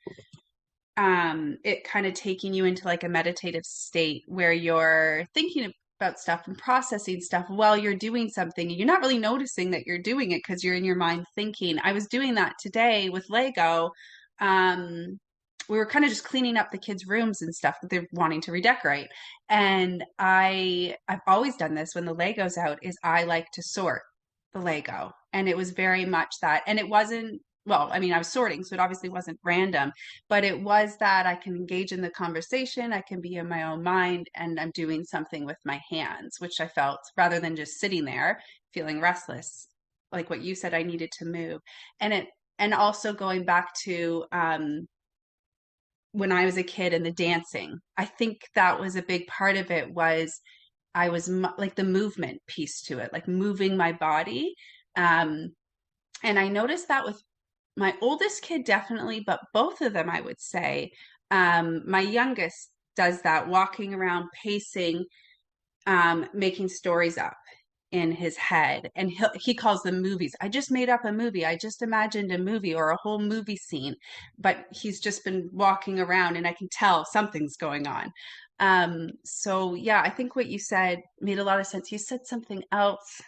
S1: it kind of taking you into like a meditative state where you're thinking about stuff and processing stuff while you're doing something. You're not really noticing that you're doing it because you're in your mind thinking. I was doing that today with Lego. We were kind of just cleaning up the kids' rooms and stuff that they're wanting to redecorate. And I've always done this when the Lego's out, is I like to sort the Lego. And it was very much that. And it wasn't, well, I mean, I was sorting, so it obviously wasn't random, but it was that I can engage in the conversation, I can be in my own mind, and I'm doing something with my hands, which I felt, rather than just sitting there feeling restless, like what you said, I needed to move. And also going back to when I was a kid and the dancing, I think that was a big part of it. Was I was like the movement piece to it, like moving my body. And I noticed that with my oldest kid, definitely, but both of them, I would say. My youngest does that, walking around, pacing, making stories up in his head. And he calls them movies. I just made up a movie. I just imagined a movie or a whole movie scene, but he's just been walking around and I can tell something's going on. So yeah, I think what you said made a lot of sense. You said something else.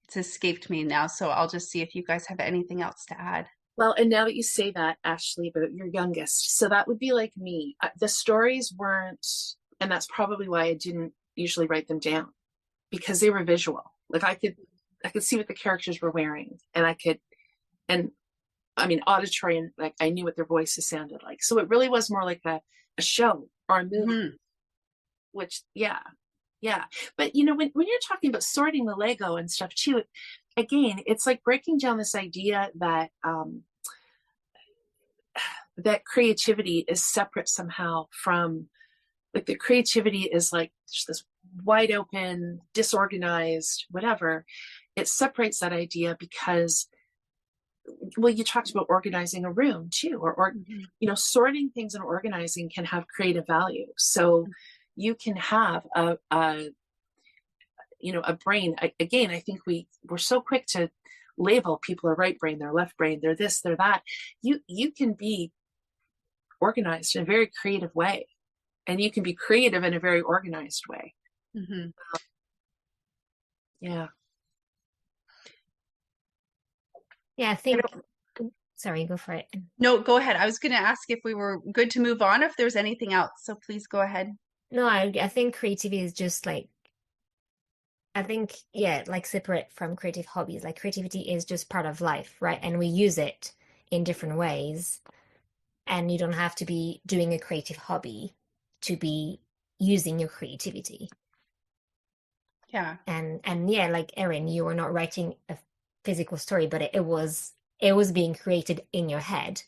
S1: It's escaped me now. So I'll just see if you guys have anything else to add.
S2: well, and now that you say that, Ashley, about your youngest, so that would be like me. The stories weren't, and that's probably why I didn't usually write them down, because they were visual. Like I could see what the characters were wearing, and and I mean, auditory, and like I knew what their voices sounded like. So it really was more like a show or a movie,
S1: Mm-hmm.
S2: which, yeah, yeah. But you know, when you're talking about sorting the Lego and stuff too, again, it's like breaking down this idea that that creativity is separate somehow from, like, the creativity is like just this wide open, disorganized, whatever. It separates that idea because, well, you talked about organizing a room too, or
S1: Mm-hmm.
S2: you know, sorting things and organizing can have creative value. So you can have a you know, a brain. Again, I think we're so quick to label people are right brain, they're left brain, they're this, they're that. You can be organized in a very creative way, and you can be creative in a very organized way.
S1: Mm-hmm.
S2: Yeah.
S3: Yeah, I think, sorry, go for it.
S1: No, go ahead. I was going to ask if we were good to move on, if there's anything else. So please go ahead.
S3: No, I think creativity is just like, I think, yeah, like separate from creative hobbies. Like creativity is just part of life, right? And we use it in different ways. And you don't have to be doing a creative hobby to be using your creativity.
S1: Yeah.
S3: And yeah, like Erin, you were not writing a physical story, but it was being created in your head.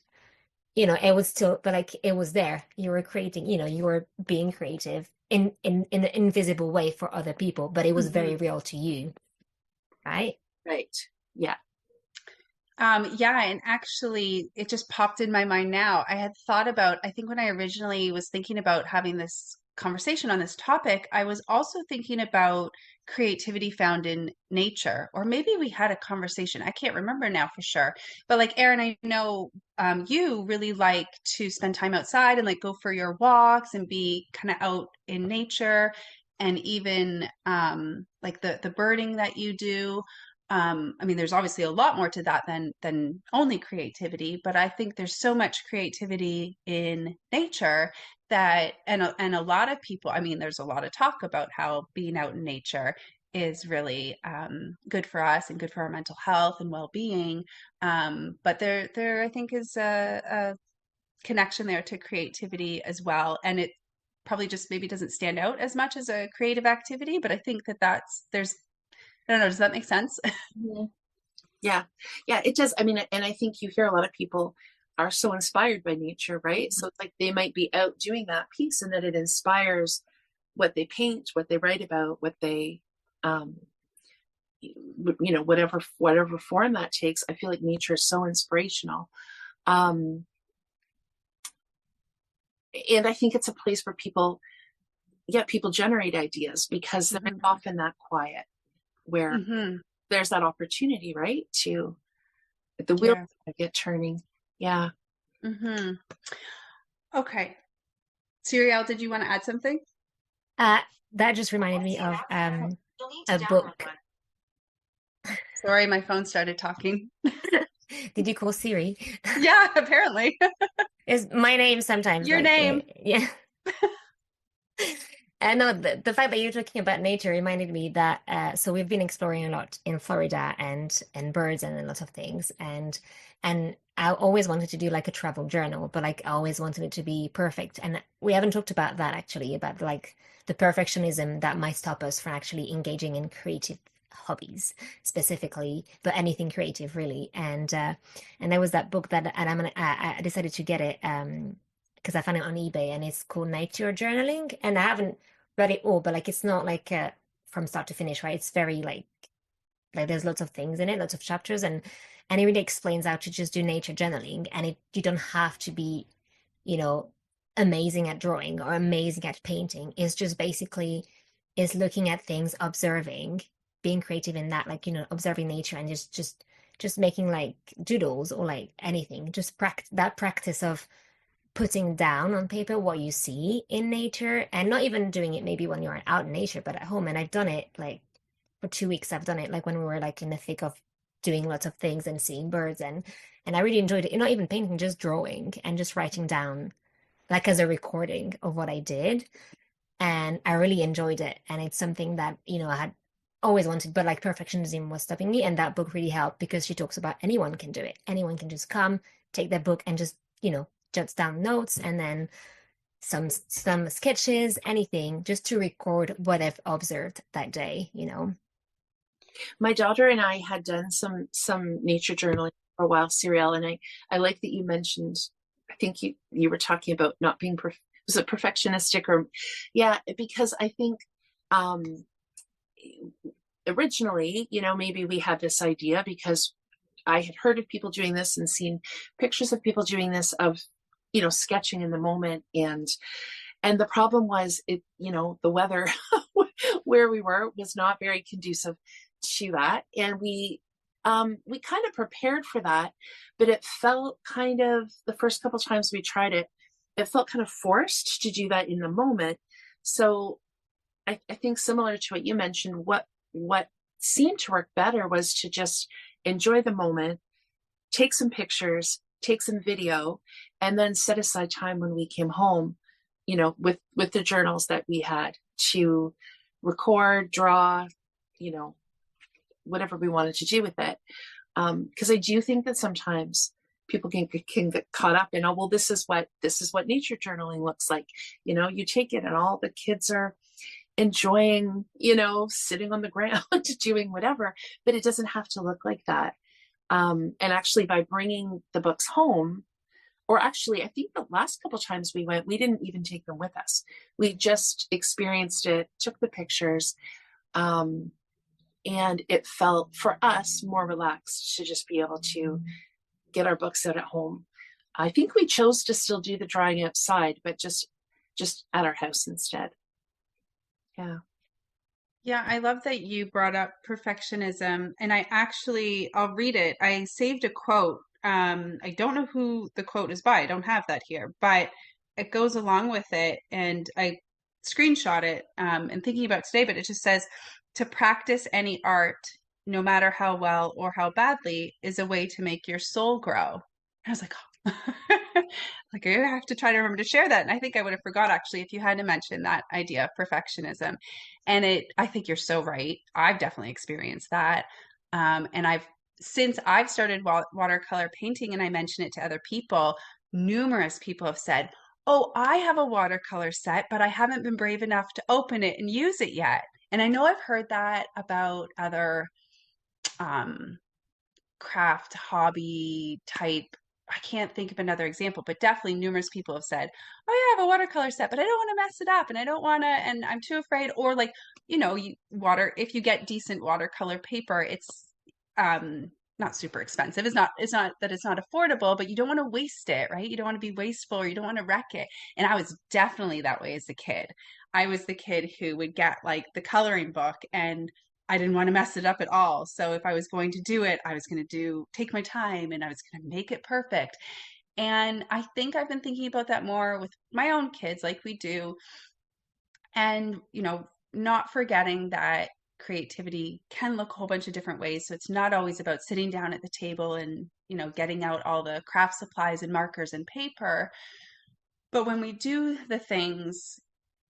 S3: You know, it was still, but like it was there. You were creating, you know, you were being creative in an invisible way for other people, but it was
S1: Mm-hmm.
S3: very real to you, right?
S2: Right. Yeah.
S1: Yeah, and actually, it just popped in my mind now. I had thought about, I think when I originally was thinking about having this conversation on this topic, I was also thinking about creativity found in nature, or maybe we had a conversation. I can't remember now for sure. But like Erin, I know you really like to spend time outside and like go for your walks and be kind of out in nature, and even like the birding that you do. I mean, there's obviously a lot more to that than only creativity, but I think there's so much creativity in nature that, and a lot of people, I mean, there's a lot of talk about how being out in nature is really good for us and good for our mental health and well-being. But there I think is a connection there to creativity as well, and it probably just maybe doesn't stand out as much as a creative activity, but I think that's there's, I don't know, does that make sense?
S2: Mhm. Yeah. Yeah, it does. I mean, and I think you hear a lot of people are so inspired by nature, right? So it's like they might be out doing that piece, and that it inspires what they paint, what they write about, what they, you know, whatever form that takes. I feel like nature is so inspirational. And I think it's a place where people yet people generate ideas because they're often that quiet where there's that opportunity, right? To the wheels get turning. Yeah.
S1: Okay. Cyrielle, did you want to add something?
S3: That just reminded me of a book.
S1: Sorry, my phone started talking.
S3: Did you call Siri?
S1: Yeah, apparently.
S3: Is my name sometimes
S1: Your
S3: like
S1: name.
S3: yeah. And no, the fact that you're talking about nature reminded me that so we've been exploring a lot in Florida and birds and a lot of things and I always wanted to do like a travel journal, but like I always wanted it to be perfect. And we haven't talked about that actually, about like the perfectionism that might stop us from actually engaging in creative hobbies specifically, but anything creative really. And there was that book that and I decided to get it because I found it on eBay and it's called Nature Journaling. And I haven't read it all, but like it's not like from start to finish, right? It's very like there's lots of things in it, lots of chapters, and it really explains how to just do nature journaling, and you don't have to be, you know, amazing at drawing or amazing at painting. It's just basically is looking at things, observing, being creative in that, like, you know, observing nature and just making like doodles or like anything. Just that practice of putting down on paper what you see in nature and not even doing it maybe when you're out in nature, but at home. And I've done it like for 2 weeks. I've done it like when we were like in the thick of doing lots of things and seeing birds and I really enjoyed it. Not even painting, just drawing and just writing down like as a recording of what I did. And I really enjoyed it. And it's something that, you know, I had always wanted, but like perfectionism was stopping me. And that book really helped because she talks about anyone can do it. Anyone can just come, take their book and just, you know, jots down notes and then some sketches, anything, just to record what I've observed that day, you know.
S2: My daughter and I had done some nature journaling for a while, Cyrielle, and I like that you mentioned, I think you were talking about not being was it perfectionistic or yeah, because I think originally, you know, maybe we had this idea because I had heard of people doing this and seen pictures of people doing this of, you know, sketching in the moment. And the problem was it, you know, the weather where we were was not very conducive to that. And we kind of prepared for that, but it felt kind of the first couple of times we tried it, it felt kind of forced to do that in the moment. So I think similar to what you mentioned, what seemed to work better was to just enjoy the moment, take some pictures, take some video, and then set aside time when we came home, you know, with the journals that we had to record, draw, you know, whatever we wanted to do with it. Because I do think that sometimes people can get caught up in, oh, well, this is what nature journaling looks like. You know, you take it and all the kids are enjoying, you know, sitting on the ground doing whatever, but it doesn't have to look like that. And actually by bringing the books home, or actually, I think the last couple of times we went, we didn't even take them with us. We just experienced it, took the pictures, and it felt for us more relaxed to just be able to get our books out at home. I think we chose to still do the drawing outside, but just at our house instead. Yeah.
S1: Yeah, I love that you brought up perfectionism. And I'll read it. I saved a quote. I don't know who the quote is by. I don't have that here, but it goes along with it. And I screenshot it and thinking about today, but it just says to practice any art, no matter how well or how badly, is a way to make your soul grow. And I was like, oh. Like I have to try to remember to share that. And I think I would have forgot actually if you hadn't mentioned that idea of perfectionism. And I think you're so right. I've definitely experienced that. And since I've started watercolor painting and I mention it to other people, numerous people have said, oh, I have a watercolor set, but I haven't been brave enough to open it and use it yet. And I know I've heard that about other craft hobby type. I can't think of another example, but definitely numerous people have said, oh yeah, I have a watercolor set, but I don't want to mess it up and I don't want to, and I'm too afraid. Or like, you know, if you get decent watercolor paper, it's not super expensive. It's not that it's not affordable, but you don't want to waste it, right? You don't want to be wasteful or you don't want to wreck it. And I was definitely that way as a kid. I was the kid who would get like the coloring book, and I didn't want to mess it up at all. So if I was going to do it, I was going to take my time, and I was going to make it perfect. And I think I've been thinking about that more with my own kids, like we do. And, not forgetting that creativity can look a whole bunch of different ways. So it's not always about sitting down at the table and, getting out all the craft supplies and markers and paper. But when we do the things,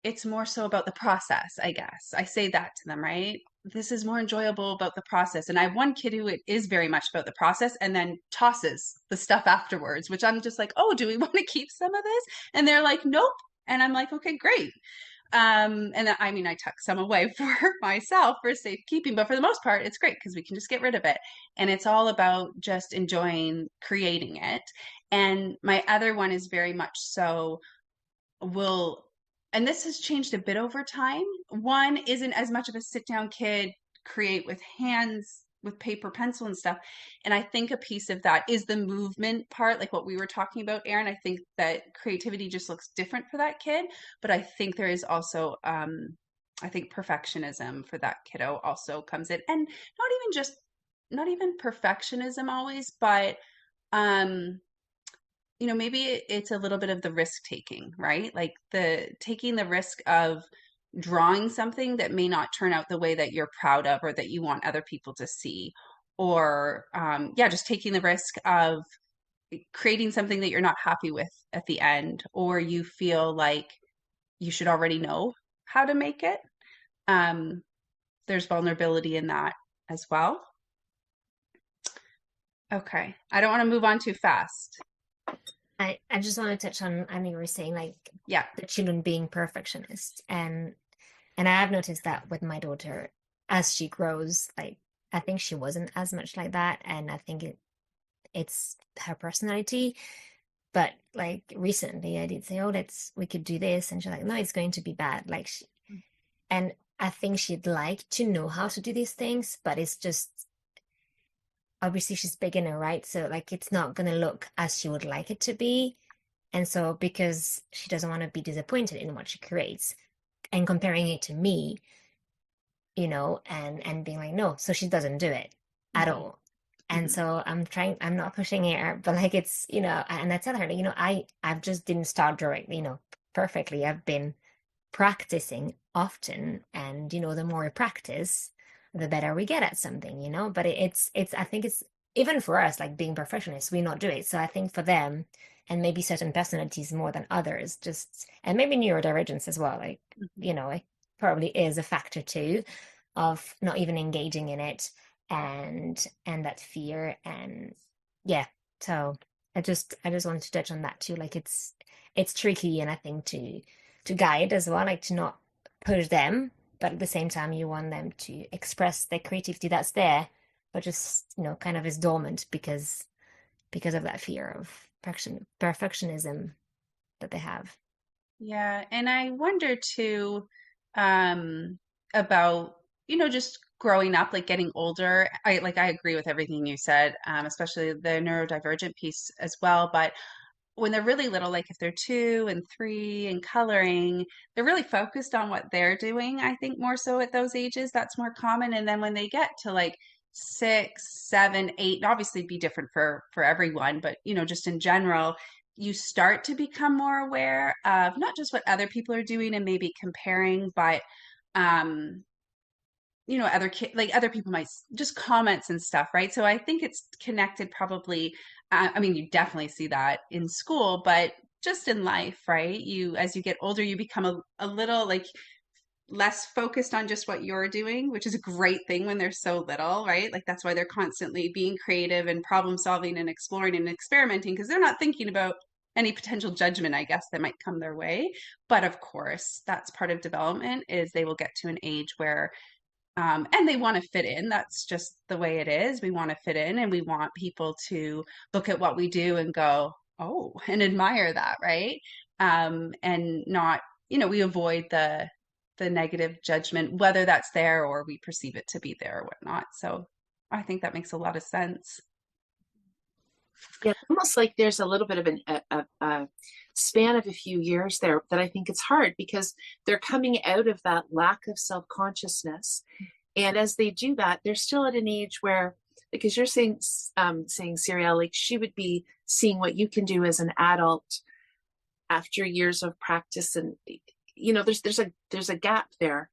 S1: it's more so about the process, I guess. I say that to them, right? This is more enjoyable about the process. And I have one kid who it is very much about the process and then tosses the stuff afterwards, which I'm just like, oh, do we want to keep some of this? And they're like, nope. And I'm like, okay, great. And then, I mean, I tuck some away for myself for safekeeping, but for the most part, it's great because we can just get rid of it. And it's all about just enjoying creating it. And my other one is very much so will, and this has changed a bit over time. One isn't as much of a sit down kid, create with hands, with paper, pencil, and stuff. And I think a piece of that is the movement part, like what we were talking about, Erin. I think that creativity just looks different for that kid. But I think there is also, I think perfectionism for that kiddo also comes in. And not even perfectionism always, but, maybe it's a little bit of the risk taking, right? Like the taking the risk of drawing something that may not turn out the way that you're proud of or that you want other people to see. Or, yeah, just taking the risk of creating something that you're not happy with at the end, or you feel like you should already know how to make it. Um, there's vulnerability in that as well. Okay. I don't want to move on too fast.
S3: I just want to touch on, I mean, you were saying like
S1: Yeah.
S3: the children being perfectionists, and I have noticed that with my daughter as she grows, like I think she wasn't as much like that, and I think it's her personality. But like recently, I did say, "Oh, we could do this," and she's like, "No, it's going to be bad." And I think she'd like to know how to do these things, but it's just obviously she's beginner, right? So like it's not gonna look as she would like it to be. And so because she doesn't want to be disappointed in what she creates and comparing it to me, and being like, no, so she doesn't do it at
S1: Mhm.
S3: all. And
S1: Mhm.
S3: so I'm not pushing her, but like it's, and I tell her, I've just didn't start drawing, perfectly. I've been practicing often, and the more we practice, the better we get at something, but it's I think it's even for us, like being perfectionists, we not do it. So I think for them, and maybe certain personalities more than others, just, and maybe neurodivergence as well, like
S1: Mhm.
S3: it probably is a factor too of not even engaging in it, and that fear. And yeah, so I just wanted to touch on that too. Like it's tricky, and I think to guide as well, like to not push them, but at the same time you want them to express their creativity that's there, but just kind of is dormant because of that fear of perfectionism that they have.
S1: Yeah, and I wonder too, um, about, just growing up, like getting older. I agree with everything you said, especially the neurodivergent piece as well. But when they're really little, like if they're 2 and 3 and coloring, they're really focused on what they're doing. I think more so at those ages, that's more common. And then when they get to like 6, 7, 8, and obviously be different for everyone, but just in general, you start to become more aware of not just what other people are doing and maybe comparing, but um other like other people might just comments and stuff, right? So I think it's connected probably. I mean, you definitely see that in school, but just in life, right? As you get older, you become a little like less focused on just what you're doing, which is a great thing when they're so little, right? Like that's why they're constantly being creative and problem solving and exploring and experimenting, because they're not thinking about any potential judgment, I guess, that might come their way. But of course, that's part of development, is they will get to an age where, and they want to fit in. That's just the way it is. We want to fit in, and we want people to look at what we do and go, oh, and admire that, right? And not, we avoid the negative judgment, whether that's there or we perceive it to be there or whatnot. So I think that makes a lot of sense.
S2: Yeah, almost like there's a little bit of span of a few years there that I think it's hard because they're coming out of that lack of self-consciousness. And as they do that, they're still at an age where, because you're saying Cyrielle, like she would be seeing what you can do as an adult after years of practice. And, you know, there's a gap there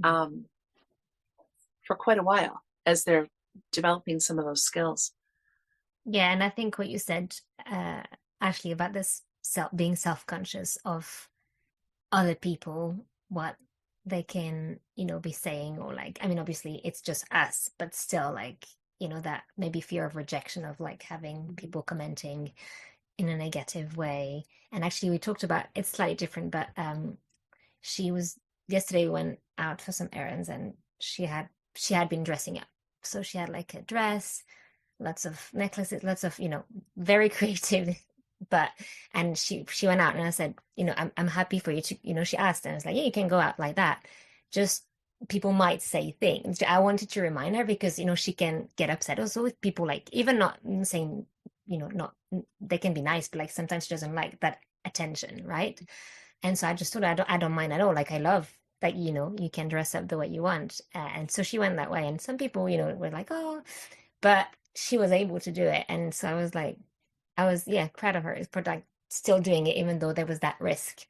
S2: for quite a while as they're developing some of those skills.
S3: Yeah, and I think what you said, Ashley, about this being self-conscious of other people, what they can, you know, be saying, or like, I mean, obviously it's just us, but still, like, you know, that maybe fear of rejection of like having people commenting in a negative way. And actually, we talked about it's slightly different, but she was yesterday we went out for some errands, and she had been dressing up, so she had like a dress, lots of necklaces, lots of, you know, very creative. But and she went out, and I said, you know, I'm happy for you to, you know, she asked, and I was like, yeah, you can go out like that. Just people might say things. I wanted to remind her because, you know, she can get upset also with people, like even not saying, you know, not they can be nice, but like sometimes she doesn't like that attention, right? And so I just told her I don't mind at all. Like I love that, you know, you can dress up the way you want. And so she went that way. And some people, you know, were like, oh, but she was able to do it. And so I was like, yeah, proud of her for like still doing it, even though there was that risk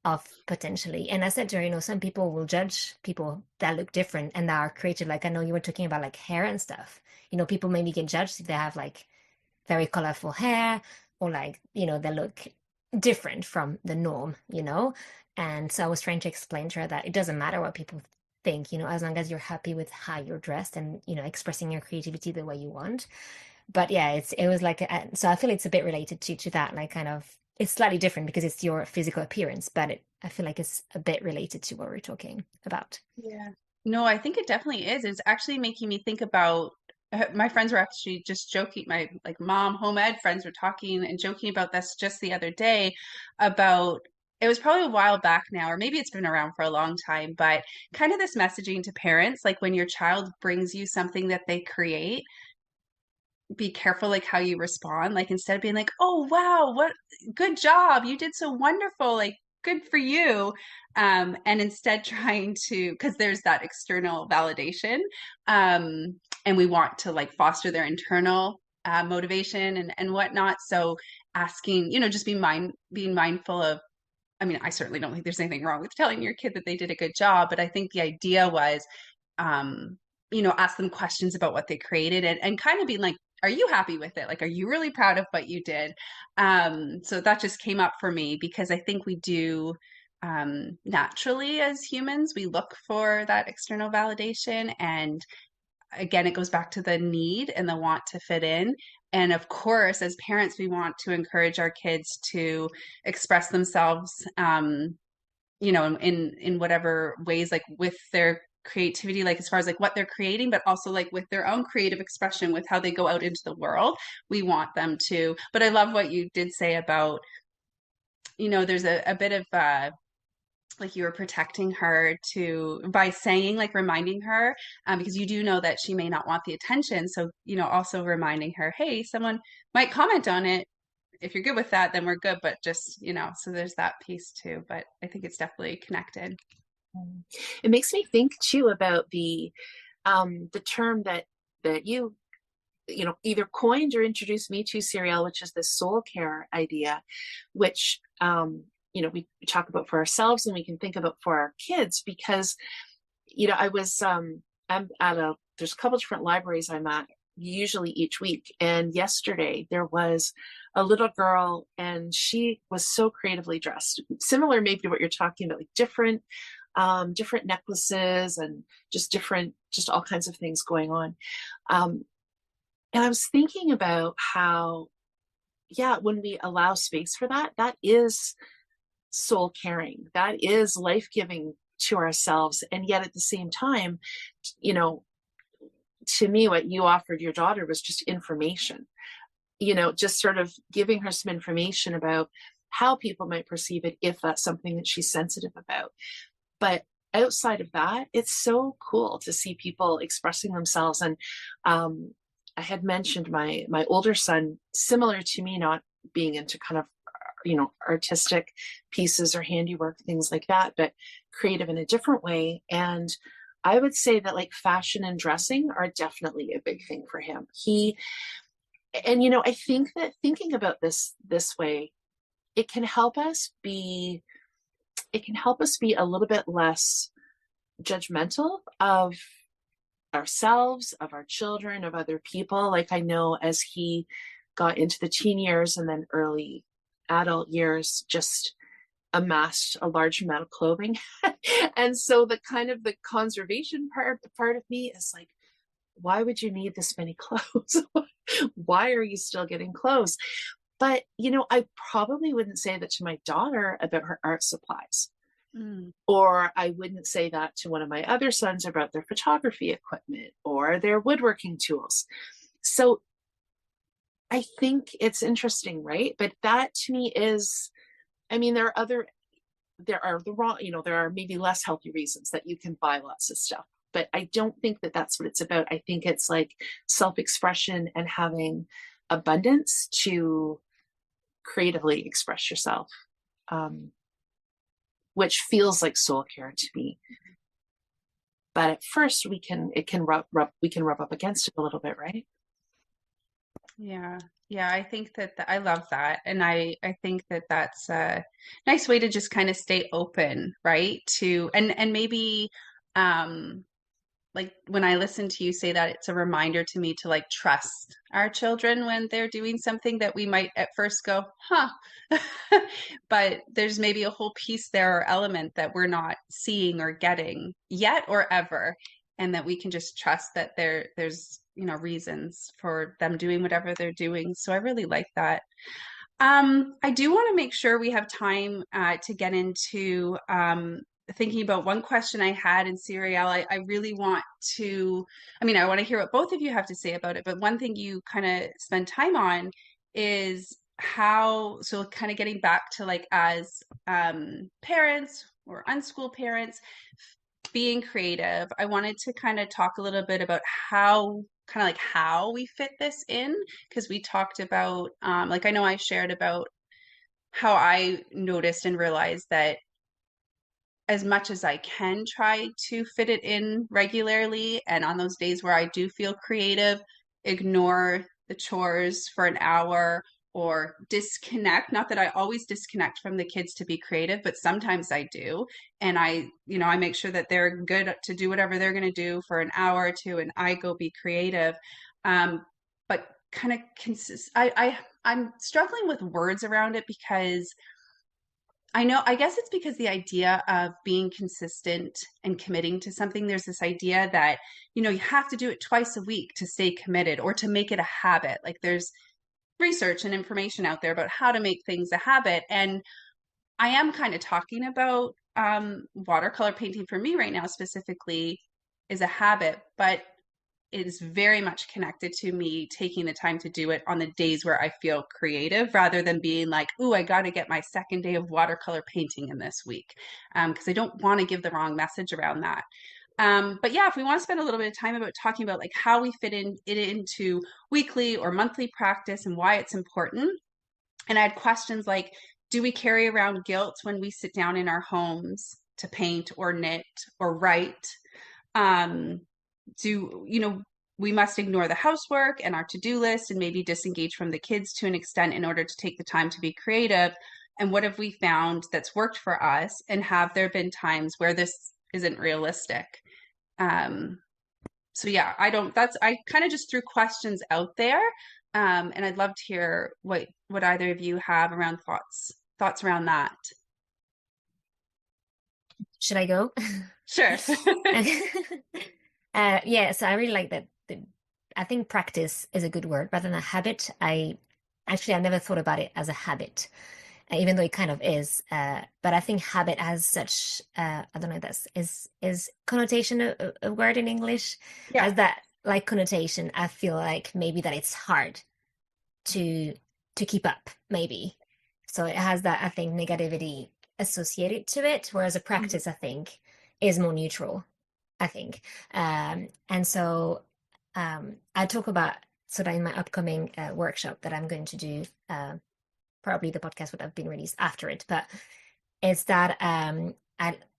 S3: of potentially. And I said to her, you know, some people will judge people that look different and that are creative. Like I know you were talking about like hair and stuff. You know, people maybe get judged if they have like very colorful hair, or like, you know, they look different from the norm, you know? And so I was trying to explain to her that it doesn't matter what people think, you know, as long as you're happy with how you're dressed and, you know, expressing your creativity the way you want. But yeah, it was like, so I feel it's a bit related to that, like kind of, it's slightly different because it's your physical appearance, but I feel like it's a bit related to what we're talking about.
S1: Yeah. No, I think it definitely is. It's actually making me think about my friends were actually just joking. My like mom home ed friends were talking and joking about this just the other day about it was probably a while back now, or maybe it's been around for a long time, but kind of this messaging to parents, like when your child brings you something that they create, be careful like how you respond. Like instead of being like, oh wow, what good job, you did so wonderful, like good for you. And instead trying to, because there's that external validation. And we want to like foster their internal motivation and whatnot. So asking, you know, just being mindful of, I mean, I certainly don't think there's anything wrong with telling your kid that they did a good job, but I think the idea was, um, you know, ask them questions about what they created and kind of being like, are you happy with it? Like, are you really proud of what you did? So that just came up for me because I think we do naturally as humans, we look for that external validation. And again, it goes back to the need and the want to fit in. And of course, as parents, we want to encourage our kids to express themselves, you know, in whatever ways, like with their creativity, like as far as like what they're creating, but also like with their own creative expression with how they go out into the world. We want them to. But I love what you did say about, you know, there's a bit of like you were protecting her to by saying like reminding her because you do know that she may not want the attention, so you know also reminding her, hey, someone might comment on it. If you're good with that, then we're good, but just, you know, so there's that piece too. But I think it's definitely connected.
S2: It makes me think too about the term that you know, either coined or introduced me to, Cyrielle, which is the soul care idea, which you know, we talk about for ourselves and we can think about for our kids, because, you know, I'm at there's a couple different libraries I'm at usually each week. And yesterday there was a little girl and she was so creatively dressed, similar maybe to what you're talking about, like different necklaces and just all kinds of things going on. And I was thinking about how, yeah, when we allow space for that, that is soul caring, that is life-giving to ourselves. And yet at the same time, you know, to me, what you offered your daughter was just information, you know, just sort of giving her some information about how people might perceive it if that's something that she's sensitive about. But outside of that, it's so cool to see people expressing themselves. And I had mentioned my older son, similar to me, not being into kind of, artistic pieces or handiwork, things like that, but creative in a different way. And I would say that like fashion and dressing are definitely a big thing for him. I think that thinking about this way, it can help us be a little bit less judgmental of ourselves, of our children, of other people. Like I know as he got into the teen years and then early adult years, just amassed a large amount of clothing. And so the conservation part of me is like, why would you need this many clothes? Why are you still getting clothes? But, I probably wouldn't say that to my daughter about her art supplies. Or I wouldn't say that to one of my other sons about their photography equipment or their woodworking tools. So I think it's interesting, right? But that to me is, there are maybe less healthy reasons that you can buy lots of stuff, but I don't think that that's what it's about. I think it's like self-expression and having abundance to creatively express yourself, which feels like soul care to me. But at first we can rub up against it a little bit, right?
S1: Yeah. I think that I love that. And I think that that's a nice way to just kind of stay open, right? And maybe, like when I listen to you say that, it's a reminder to me to like trust our children when they're doing something that we might at first go, huh, but there's maybe a whole piece there or element that we're not seeing or getting yet or ever. And that we can just trust that there's reasons for them doing whatever they're doing. So I really like that. I do want to make sure we have time to get into thinking about one question I had in Cyrielle. I really want to, I want to hear what both of you have to say about it, but one thing you kind of spend time on is so kind of getting back to like as parents or unschool parents, being creative. I wanted to kind of talk a little bit about how we fit this in, because we talked about like I know I shared about how I noticed and realized that as much as I can try to fit it in regularly, and on those days where I do feel creative, ignore the chores for an hour or disconnect. Not that I always disconnect from the kids to be creative, but sometimes I do. And I make sure that they're good to do whatever they're going to do for an hour or two, and I go be creative. But kind of I'm struggling with words around it, because I guess it's because the idea of being consistent and committing to something, there's this idea that, you have to do it twice a week to stay committed or to make it a habit. Like there's research and information out there about how to make things a habit. And I am kind of talking about watercolor painting for me right now specifically is a habit, but it is very much connected to me taking the time to do it on the days where I feel creative, rather than being like, "Ooh, I got to get my second day of watercolor painting in this week," because I don't want to give the wrong message around that. But yeah, if we want to spend a little bit of time about talking about like how we fit it into weekly or monthly practice and why it's important. And I had questions like, do we carry around guilt when we sit down in our homes to paint or knit or write? We must ignore the housework and our to-do list and maybe disengage from the kids to an extent in order to take the time to be creative. And what have we found that's worked for us? And have there been times where this isn't realistic? So yeah, I kind of just threw questions out there. And I'd love to hear what either of you have around thoughts around that.
S3: Should I go?
S1: Sure.
S3: Yeah, so I really like that. I think practice is a good word rather than a habit. I never thought about it as a habit, even though it kind of is. But I think habit has such I don't know if that's is connotation a word in English?
S1: Yeah.
S3: As that like connotation, I feel like maybe that it's hard to keep up, maybe. So it has that, I think, negativity associated to it, whereas a practice, I think, is more neutral, I think. And so I talk about sort of in my upcoming workshop that I'm going to do probably the podcast would have been released after it, but it's that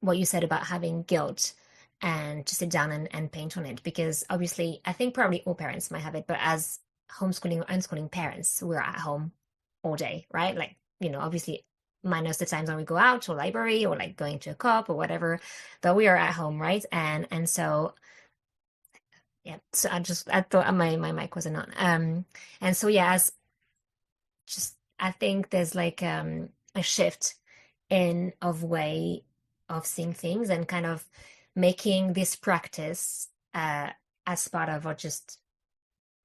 S3: what you said about having guilt and to sit down and paint on it, because obviously I think probably all parents might have it, but as homeschooling or unschooling parents, we're at home all day, right? Like, obviously minus the times when we go out to a library or like going to a co-op or whatever, but we are at home, right? And so yeah, so I thought my mic wasn't on. And so yeah, as just I think there's like a shift in of way of seeing things and kind of making this practice as part of our just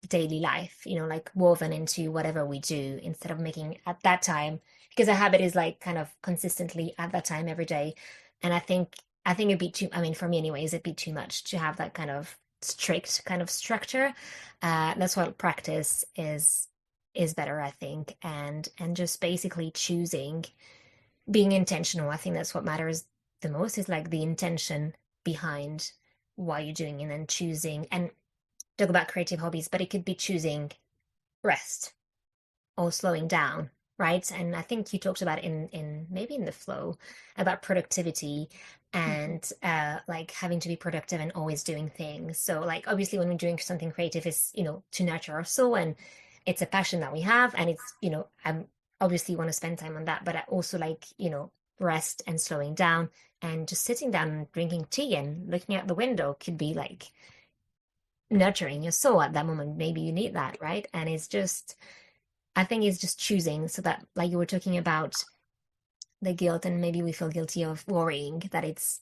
S3: daily life, like woven into whatever we do instead of making at that time, because a habit is like kind of consistently at that time every day. And I think it'd be too, I mean, for me anyways, it'd be too much to have that kind of strict kind of structure. That's what practice is better, I think. And just basically choosing, being intentional. I think that's what matters the most, is like the intention behind why you're doing it, and then choosing and talk about creative hobbies, but it could be choosing rest or slowing down, right? And I think you talked about in maybe in the flow about productivity
S1: Mhm.
S3: and like having to be productive and always doing things. So like obviously when we're doing something creative is, to nurture our soul, and it's a passion that we have, and it's, I'm obviously want to spend time on that, but I also like, rest and slowing down, and just sitting down and drinking tea and looking out the window could be like nurturing your soul at that moment. Maybe you need that, right? And it's just, I think it's just choosing, so that like you were talking about the guilt, and maybe we feel guilty of worrying that it's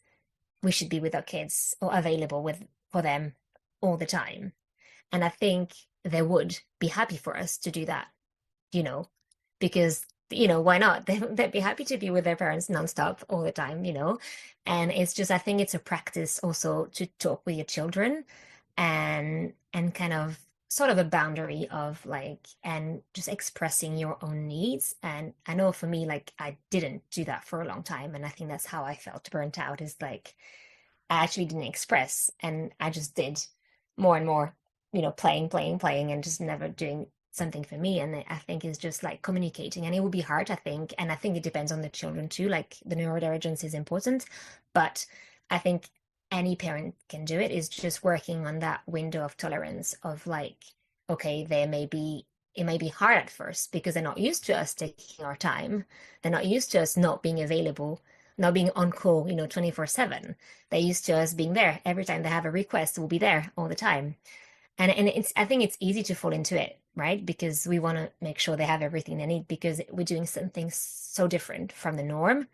S3: we should be with our kids or available with for them all the time. And I think they would be happy for us to do that, you know, because why not? They'd be happy to be with their parents nonstop all the time. And it's just, I think it's a practice also to talk with your children, and kind of sort of a boundary of like, and just expressing your own needs. And I know for me, like I didn't do that for a long time, and I think that's how I felt burnt out, is like I actually didn't express, and I just did more and more, playing, and just never doing something for me. And I think it's just like communicating, and it will be hard, I think. And I think it depends on the children too. Like the neurodivergence is important, but I think any parent can do it, is just working on that window of tolerance of like, okay, it may be hard at first because they're not used to us taking our time. They're not used to us not being available, not being on call, 24/7. They're used to us being there. Every time they have a request, we'll be there all the time. And it's, I think it's easy to fall into it, right? Because we want to make sure they have everything they need, because we're doing something so different from the norm,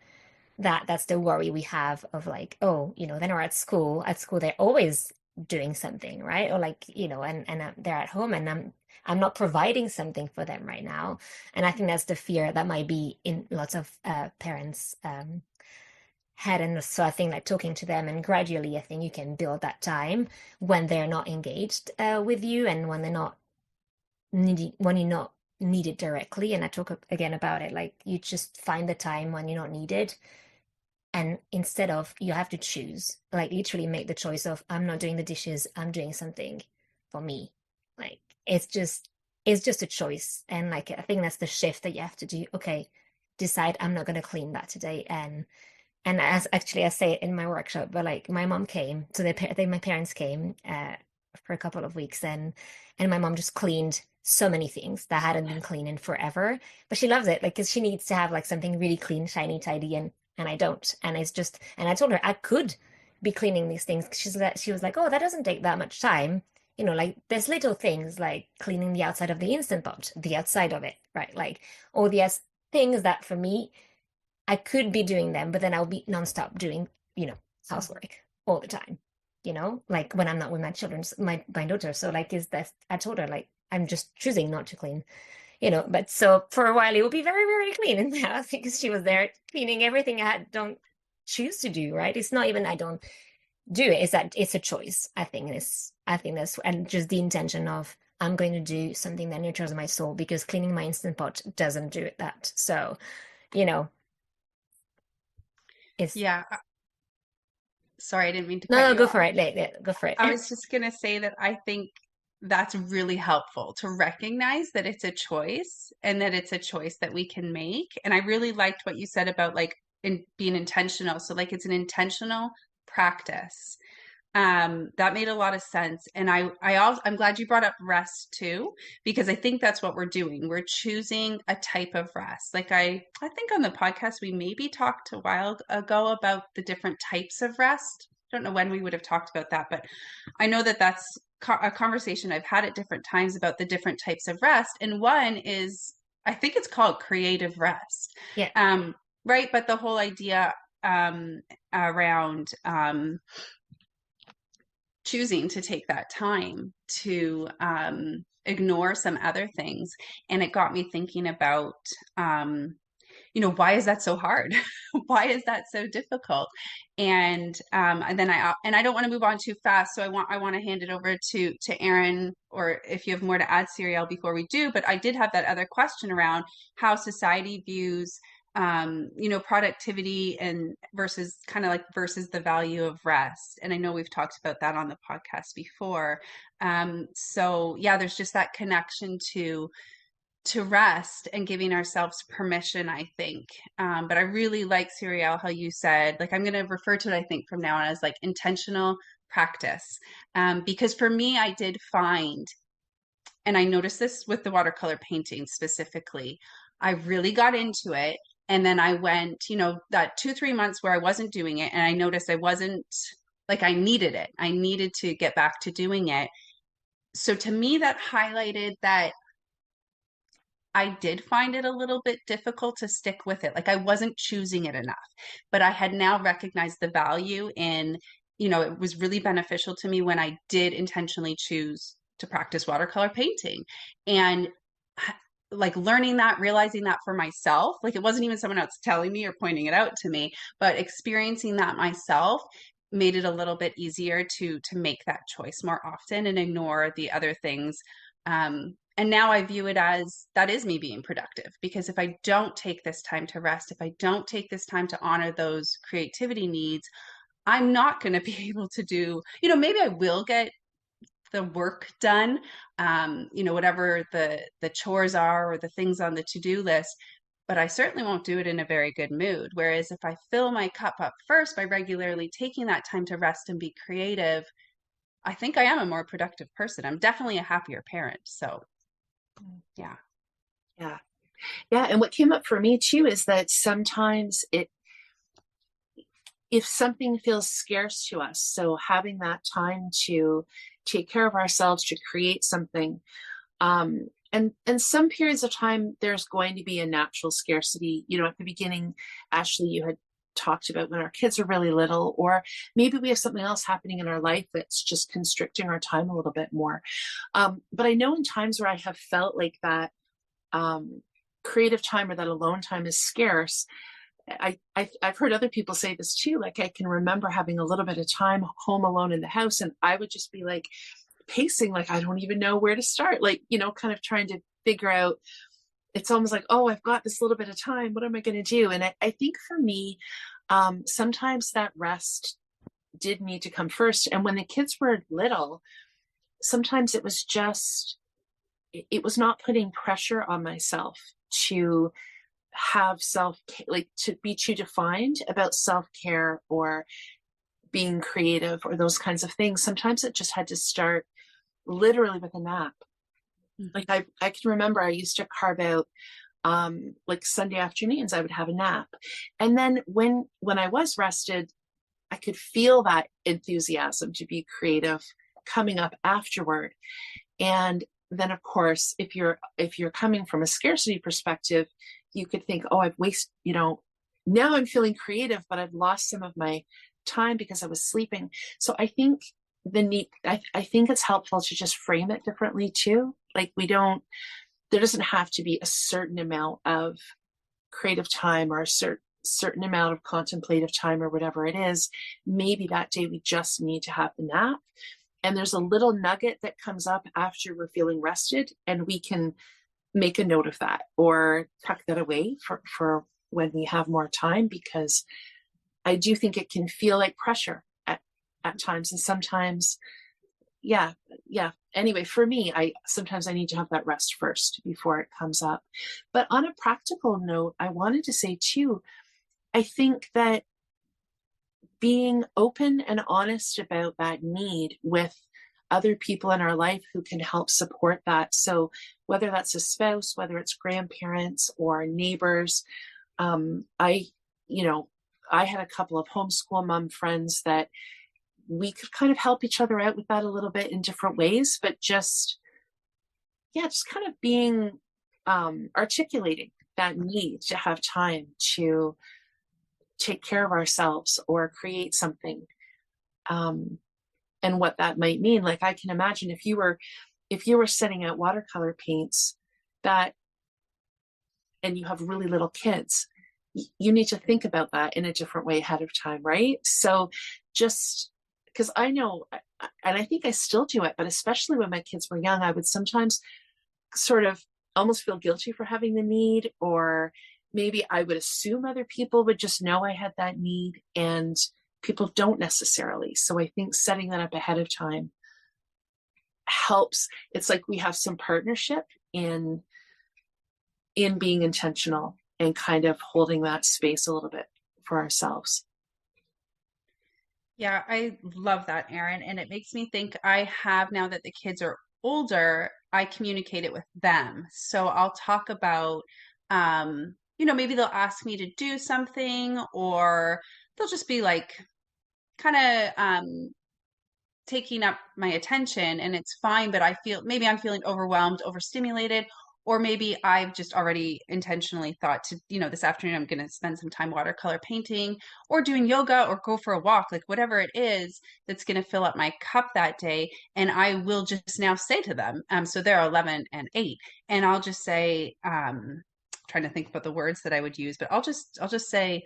S3: that's the worry we have of like, oh, then we're at school they're always doing something, right? Or like, and they're at home, and I'm not providing something for them right now. And I think that's the fear that might be in lots of parents head. And so I think like talking to them, and gradually I think you can build that time when they're not engaged with you, and when they're not needing, when you're not needed directly. And I talk again about it, like you just find the time when you're not needed, and instead of, you have to choose, like literally make the choice of, I'm not doing the dishes, I'm doing something for me. Like it's just a choice. And like I think that's the shift that you have to do. Okay, decide, I'm not going to clean that today. And as actually I say it in my workshop, but like my mom came, so my parents came for a couple of weeks, and my mom just cleaned so many things that hadn't been cleaned in forever. But she loves it, like because she needs to have like something really clean, shiny, tidy, and I don't. And it's just, and I told her I could be cleaning these things. She was like, oh, that doesn't take that much time. Like there's little things like cleaning the outside of the Instant Pot, the outside of it, right? Like all the things that for me I could be doing them, but then I'll be nonstop doing, housework all the time, like when I'm not with my children, my daughter. So like, is that, I told her, like, I'm just choosing not to clean, but so for a while it will be very, very clean in the house because she was there cleaning everything don't choose to do, right? It's not even, I don't do it. It's that it's a choice. I think that's, and just the intention of, I'm going to do something that nurtures my soul, because cleaning my Instant Pot doesn't do it that. So, you know, it's,
S1: Yeah. Sorry, I didn't mean to
S3: no,
S1: cut
S3: no,
S1: you
S3: go for
S1: off.
S3: it. Go for it.
S1: I was just gonna say that I think that's really helpful to recognize that it's a choice and that it's a choice that we can make. And I really liked what you said about like being intentional. So like it's an intentional practice. That made a lot of sense. And I'm glad you brought up rest too, because I think that's what we're doing. We're choosing a type of rest. Like I think on the podcast, we maybe talked a while ago about the different types of rest. I don't know when we would have talked about that, but I know that that's a conversation I've had at different times about the different types of rest. And one is, I think it's called creative rest.
S3: Yeah.
S1: Right. But the whole idea around choosing to take that time to ignore some other things. And it got me thinking about, why is that so hard? Why is that so difficult? And then I don't want to move on too fast, so I want to hand it over to Erin, or if you have more to add, Cyrielle, before we do. But I did have that other question around how society views productivity and versus the value of rest. And I know we've talked about that on the podcast before. So yeah, there's just that connection to rest and giving ourselves permission, I think. But I really like, Cyrielle, how you said, like, I'm going to refer to it, I think, from now on as like intentional practice. Because for me, I did find, and I noticed this with the watercolor painting specifically, I really got into it. And then I went, that 2-3 months where I wasn't doing it. And I noticed I wasn't like, I needed it. I needed to get back to doing it. So to me, that highlighted that I did find it a little bit difficult to stick with it. Like I wasn't choosing it enough, but I had now recognized the value in, it was really beneficial to me when I did intentionally choose to practice watercolor painting. And like learning that, realizing that for myself, like it wasn't even someone else telling me or pointing it out to me, but experiencing that myself made it a little bit easier to make that choice more often and ignore the other things. And now I view it as that is me being productive, because if I don't take this time to rest, if I don't take this time to honor those creativity needs, I'm not going to be able to do, maybe I will get the work done, whatever the chores are or the things on the to-do list, but I certainly won't do it in a very good mood. Whereas if I fill my cup up first by regularly taking that time to rest and be creative, I think I am a more productive person. I'm definitely a happier parent. So yeah.
S2: Yeah. Yeah. And what came up for me too is that sometimes if something feels scarce to us, so having that time to take care of ourselves, to create something, and some periods of time, there's going to be a natural scarcity. At the beginning, Ashley, you had talked about when our kids are really little, or maybe we have something else happening in our life that's just constricting our time a little bit more. But I know in times where I have felt like that creative time or that alone time is scarce, I've heard other people say this too. Like I can remember having a little bit of time home alone in the house, and I would just be like pacing, like I don't even know where to start, like, kind of trying to figure out. It's almost like, oh, I've got this little bit of time. What am I going to do? And I think for me, sometimes that rest did need to come first. And when the kids were little, sometimes it was it was not putting pressure on myself to have to be too defined about self-care or being creative or those kinds of things. Sometimes it just had to start literally with a nap. Like I can remember I used to carve out like Sunday afternoons, I would have a nap. And then when I was rested, I could feel that enthusiasm to be creative coming up afterward. And then of course, if you're coming from a scarcity perspective, you could think, oh, I've wasted, now I'm feeling creative, but I've lost some of my time because I was sleeping. So I think I think it's helpful to just frame it differently too. Like there doesn't have to be a certain amount of creative time or a certain amount of contemplative time or whatever it is. Maybe that day we just need to have the nap. And there's a little nugget that comes up after we're feeling rested, and we can make a note of that or tuck that away for when we have more time, because I do think it can feel like pressure at times. And sometimes yeah, yeah. Anyway, for me, sometimes I need to have that rest first before it comes up. But on a practical note, I wanted to say too, I think that being open and honest about that need with other people in our life who can help support that. So whether that's a spouse, whether it's grandparents or neighbors, I, you know, I had a couple of homeschool mom friends that we could kind of help each other out with that a little bit in different ways, but just, yeah, just kind of being, articulating that need to have time to take care of ourselves or create something. And what that might mean. Like I can imagine if you were setting out watercolor paints that, and you have really little kids, you need to think about that in a different way ahead of time, right? So just because I know, and I think I still do it, but especially when my kids were young, I would sometimes sort of almost feel guilty for having the need, or maybe I would assume other people would just know I had that need, and people don't necessarily. So I think setting that up ahead of time helps. It's like we have some partnership in being intentional and kind of holding that space a little bit for ourselves.
S1: Yeah, I love that, Erin. And it makes me think I have, now that the kids are older, I communicate it with them. So I'll talk about, maybe they'll ask me to do something, or they'll just be like kind of taking up my attention, and it's fine, but I feel maybe I'm feeling overwhelmed, overstimulated, or maybe I've just already intentionally thought to, this afternoon I'm going to spend some time watercolor painting or doing yoga or go for a walk, like whatever it is that's going to fill up my cup that day. And I will just now say to them, so they're 11 and 8, and I'll just say, trying to think about the words that I would use, but I'll just say,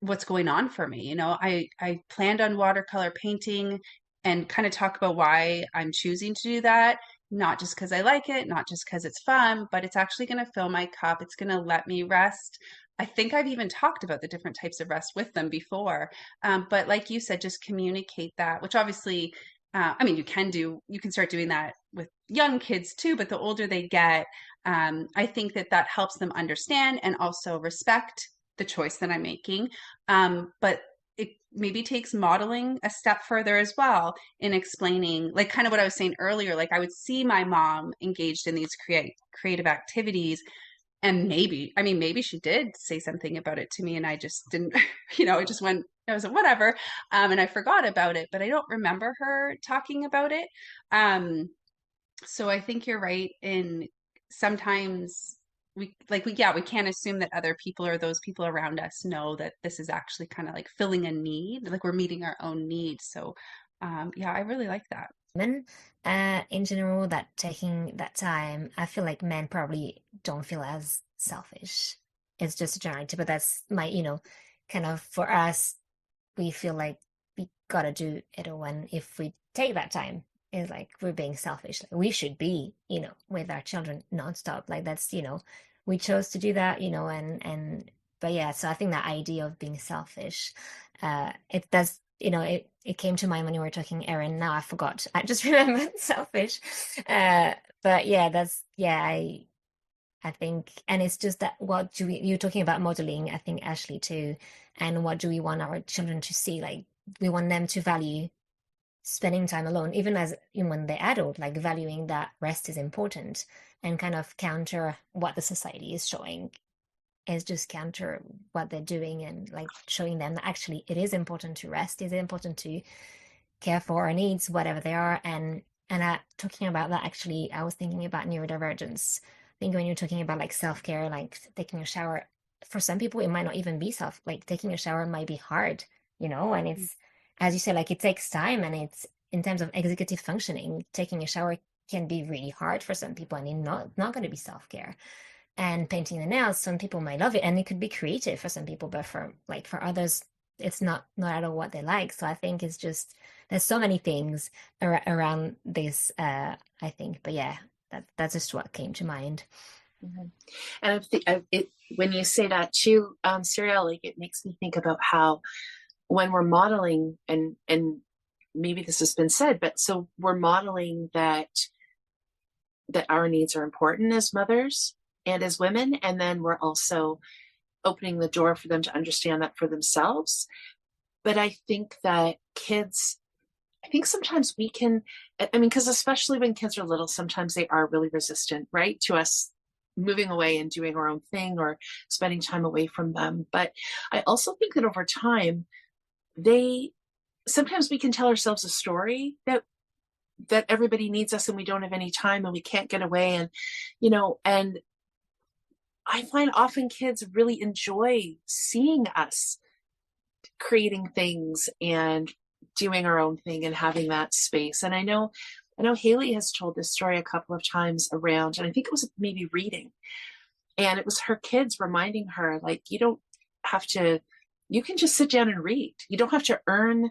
S1: what's going on for me. I planned on watercolor painting, and kind of talk about why I'm choosing to do that. Not just because I like it, not just because it's fun, but it's actually going to fill my cup. It's going to let me rest. I think I've even talked about the different types of rest with them before. But like you said, just communicate that, which obviously, you can start doing that with young kids too, but the older they get, I think that helps them understand and also respect the choice that I'm making. But it maybe takes modeling a step further as well in explaining, like kind of what I was saying earlier, like I would see my mom engaged in these creative activities, and maybe she did say something about it to me and I just didn't, it just went, I was like, whatever. And I forgot about it, but I don't remember her talking about it. So I think you're right in sometimes we can't assume that other people or those people around us know that this is actually kind of like filling a need, like we're meeting our own needs. So yeah, I really like that.
S3: Men, in general, that taking that time, I feel like men probably don't feel as selfish. It's just a generality, but that's my, kind of for us, we feel like we gotta do it when if we take that time, it's like we're being selfish. Like we should be, with our children nonstop. Like that's, we chose to do that, but yeah, so I think that idea of being selfish, it does, it came to mind when you were talking, Erin. Now I forgot. I just remembered selfish. But yeah, I think, and it's just that you're talking about modeling, I think, Ashley, too. And what do we want our children to see? Like, we want them to value spending time alone, even when they're adult, like valuing that rest is important, and kind of counter what the society is showing is just counter what they're doing, and like showing them that actually it is important to rest, it is important to care for our needs, whatever they are. And talking about that, actually, I was thinking about neurodivergence. I think when you're talking about like self-care, like taking a shower, for some people it might not even be like taking a shower might be hard, and it's, as you said, like it takes time, and it's in terms of executive functioning, taking a shower can be really hard for some people, and it's not going to be self-care. And painting the nails, some people might love it, and it could be creative for some people, but for others, it's not at all what they like. So I think it's just, there's so many things around this, I think, but yeah, that's just what came to mind.
S2: Mm-hmm. And when you say that too, Cyrielle, like it makes me think about how when we're modeling and maybe this has been said, but so we're modeling that our needs are important as mothers and as women. And then we're also opening the door for them to understand that for themselves. But I think that kids, I think sometimes we can, I mean, because especially when kids are little, sometimes they are really resistant, right, to us moving away and doing our own thing or spending time away from them. But I also think that over time, they sometimes we can tell ourselves a story that everybody needs us and we don't have any time and we can't get away. And, and I find often kids really enjoy seeing us creating things and doing our own thing and having that space. And I know Haley has told this story a couple of times around, and I think it was maybe reading. And it was her kids reminding her, like, you don't have to, you can just sit down and read. You don't have to earn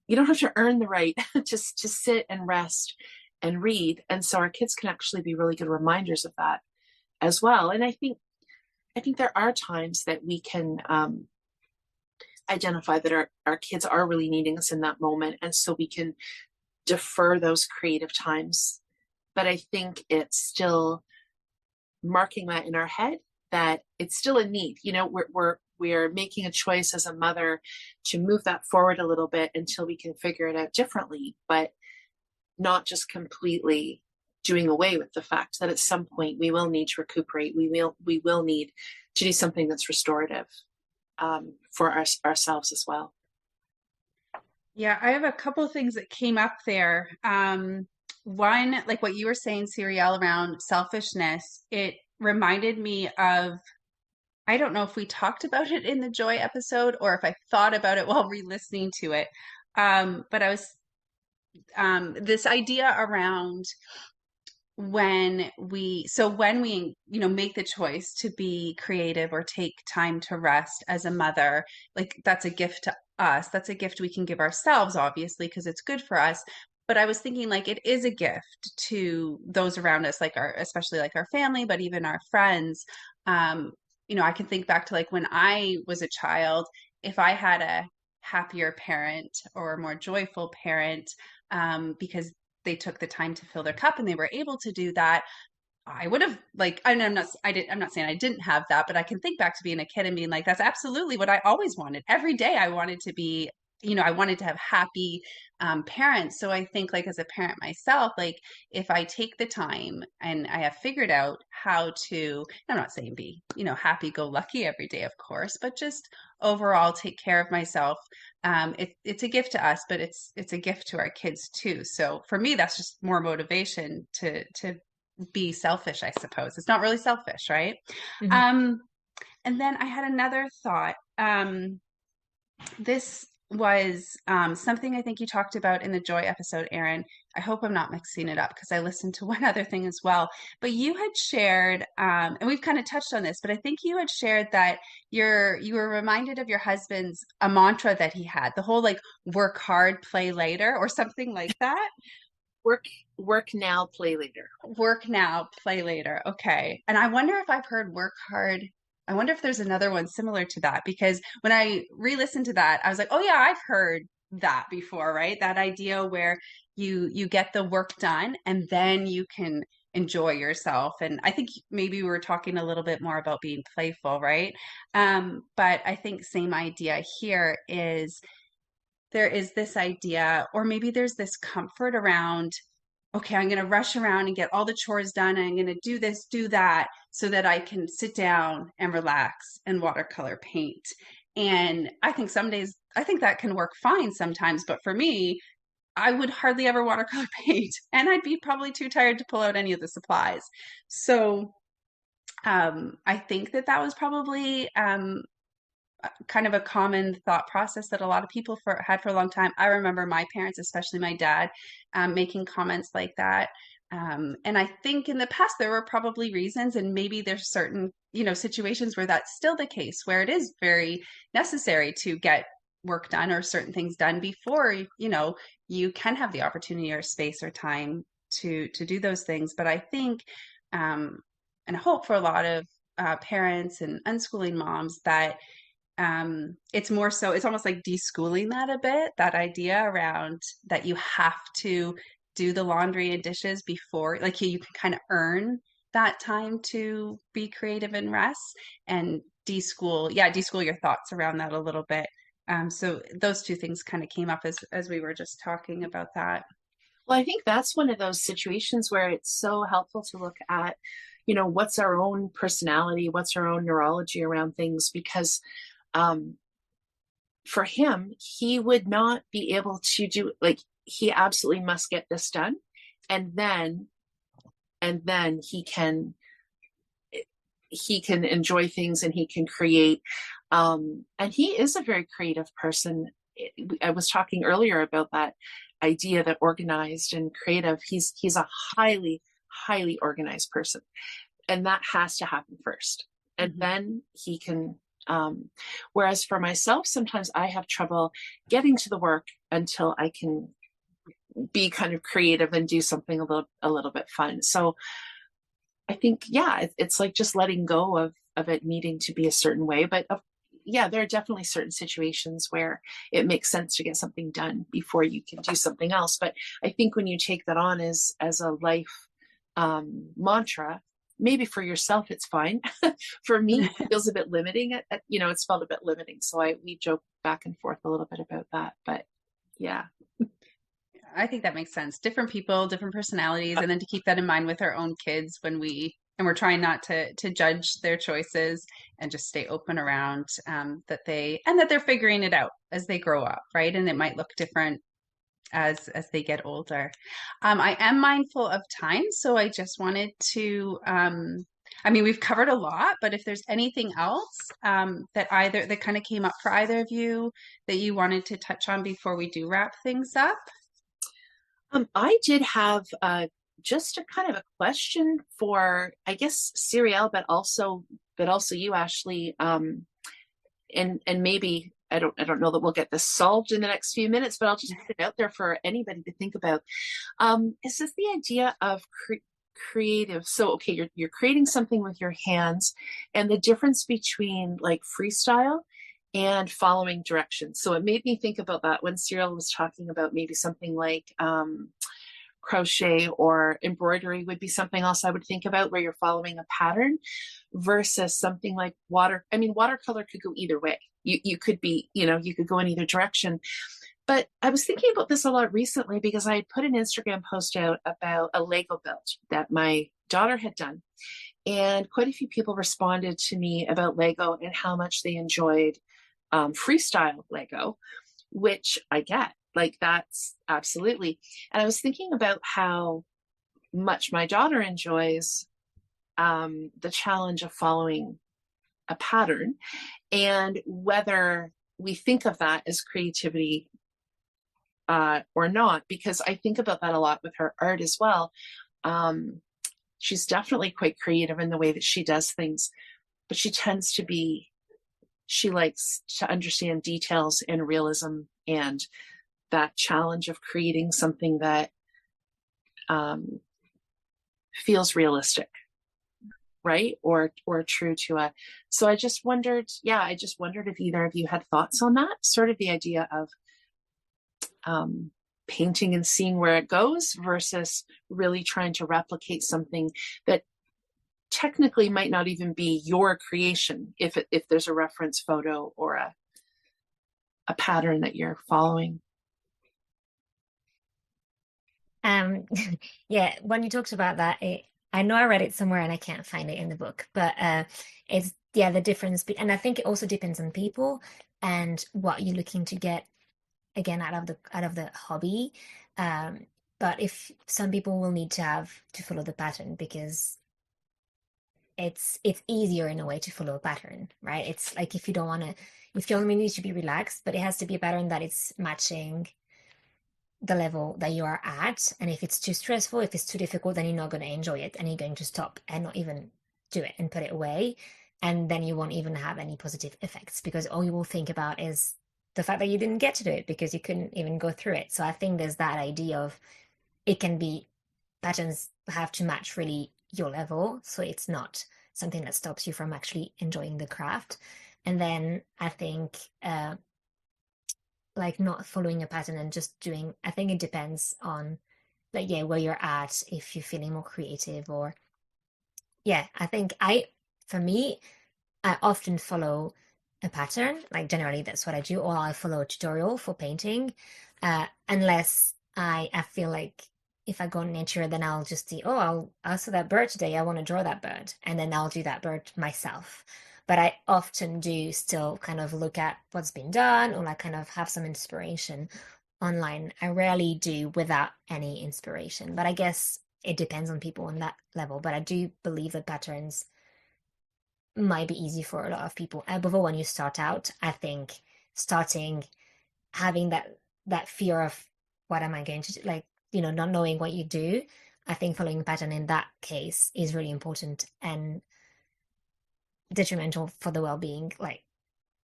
S2: the right just to sit and rest and read. And so our kids can actually be really good reminders of that as well. And I think there are times that we can identify that our kids are really needing us in that moment. And so we can defer those creative times. But I think it's still marking that in our head that it's still a need. We're making a choice as a mother to move that forward a little bit until we can figure it out differently, but not just completely doing away with the fact that at some point we will need to recuperate. We will need to do something that's restorative for ourselves as well.
S1: Yeah, I have a couple of things that came up there. One, like what you were saying, Cyrielle, around selfishness, it reminded me of, I don't know if we talked about it in the Joy episode or if I thought about it while re-listening to it. But I was this idea around when we make the choice to be creative or take time to rest as a mother, like that's a gift to us. That's a gift we can give ourselves, obviously, because it's good for us. But I was thinking like it is a gift to those around us, like especially like our family, but even our friends. I can think back to like when I was a child, if I had a happier parent or a more joyful parent, because they took the time to fill their cup and they were able to do that, I would have like, and I'm not saying I didn't have that, but I can think back to being a kid and being like, that's absolutely what I always wanted. Every day I wanted to be, I wanted to have happy parents. So I think like as a parent myself, like if I take the time and I have figured out how to, I'm not saying be, happy go lucky every day, of course, but just overall take care of myself. It's a gift to us, but it's a gift to our kids too. So for me, that's just more motivation to be selfish, I suppose. It's not really selfish, right?
S3: Mm-hmm.
S1: And then I had another thought. This was something I think you talked about in the Joy episode, Erin. I hope I'm not mixing it up because I listened to one other thing as well. But you had shared, and we've kind of touched on this, but I think you had shared that you were reminded of your husband's a mantra that he had, the whole like work hard, play later, or something like that.
S2: Work now, play later.
S1: Work now, play later. Okay. And I wonder if I've heard work hard. I wonder if there's another one similar to that, because when I re-listened to that, I was like, oh yeah, I've heard that before, right? That idea where you get the work done and then you can enjoy yourself. And I think maybe we were talking a little bit more about being playful, right? But I think same idea here is there is this idea, or maybe there's this comfort around, okay, I'm going to rush around and get all the chores done. And I'm going to do this, do that, so that I can sit down and relax and watercolor paint. And I think some days, I think that can work fine sometimes. But for me, I would hardly ever watercolor paint. And I'd be probably too tired to pull out any of the supplies. So I think that was probably kind of a common thought process that a lot of people had for a long time. I remember my parents, especially my dad, making comments like that. And I think in the past there were probably reasons, and maybe there's certain, situations where that's still the case, where it is very necessary to get work done or certain things done before, you can have the opportunity or space or time to do those things. But I think, and I hope for a lot of parents and unschooling moms that it's more so, it's almost like deschooling that a bit, that idea around that you have to do the laundry and dishes before, like you can kind of earn that time to be creative and rest, and deschool your thoughts around that a little bit. So those two things kind of came up as we were just talking about that.
S2: Well, I think that's one of those situations where it's so helpful to look at, what's our own personality, what's our own neurology around things, because um, for him, he would not be able to do, like, he absolutely must get this done. And then he can enjoy things and he can create. And he is a very creative person. I was talking earlier about that idea that organized and creative. He's a highly, highly organized person. And that has to happen first. And then he can, whereas for myself, sometimes I have trouble getting to the work until I can be kind of creative and do something a little bit fun. So I think, it's like just letting go of it needing to be a certain way. But there are definitely certain situations where it makes sense to get something done before you can do something else. But I think when you take that on as a life mantra, maybe for yourself, it's fine. For me, it feels a bit limiting. It's felt a bit limiting. So we joke back and forth a little bit about that. But yeah.
S1: I think that makes sense. Different people, different personalities, and then to keep that in mind with our own kids we're trying not to judge their choices, and just stay open around that they're figuring it out as they grow up, right? And it might look different as they get older. I am mindful of time, so I just wanted to. We've covered a lot, but if there's anything else that kind of came up for either of you that you wanted to touch on before we do wrap things up.
S2: I did have just a kind of a question for, I guess, Cyrielle, but also you, Ashley, and maybe I don't know that we'll get this solved in the next few minutes, but I'll just put it out there for anybody to think about. Is this the idea of creative? So, okay, you're creating something with your hands, and the difference between like freestyle and following directions. So it made me think about that when Cyrielle was talking about maybe something like crochet or embroidery would be something else I would think about, where you're following a pattern, versus something like watercolor could go either way. You could be, you could go in either direction. But I was thinking about this a lot recently because I had put an Instagram post out about a Lego build that my daughter had done. And quite a few people responded to me about Lego and how much they enjoyed freestyle Lego, which I get. Like, that's absolutely. And I was thinking about how much my daughter enjoys the challenge of following a pattern, and whether we think of that as creativity or not, because I think about that a lot with her art as well. She's definitely quite creative in the way that she does things, but she likes to understand details and realism, and that challenge of creating something that feels realistic, right? Or true to so I just wondered if either of you had thoughts on that, sort of the idea of painting and seeing where it goes versus really trying to replicate something that technically might not even be your creation if there's a reference photo or a pattern that you're following.
S3: When you talked about that, I know I read it somewhere and I can't find it in the book, but it's the difference, and I think it also depends on people and what you're looking to get again out of the hobby. But if some people will need to follow the pattern because it's easier in a way to follow a pattern, right? It's like if you only need to be relaxed, but it has to be a pattern that it's matching the level that you are at. And if it's too stressful, if it's too difficult, then you're not going to enjoy it and you're going to stop and not even do it and put it away. And then you won't even have any positive effects because all you will think about is the fact that you didn't get to do it because you couldn't even go through it. So I think there's that idea of it can be patterns have to match really your level. So it's not something that stops you from actually enjoying the craft. And then I think like not following a pattern and just doing, I think it depends on like, yeah, where you're at, if you're feeling more creative or, yeah, I think for me, I often follow a pattern. Like generally, that's what I do, or I follow a tutorial for painting, unless I feel like if I go in nature, then I'll just see, oh, I saw that bird today. I want to draw that bird, and then I'll do that bird myself. But I often do still kind of look at what's been done, or like kind of have some inspiration online. I rarely do without any inspiration, but I guess it depends on people on that level. But I do believe that patterns might be easy for a lot of people. Above all, when you start out, I think starting having that fear of what am I going to do, like not knowing what you do. I think following a pattern in that case is really important and detrimental for the well-being, like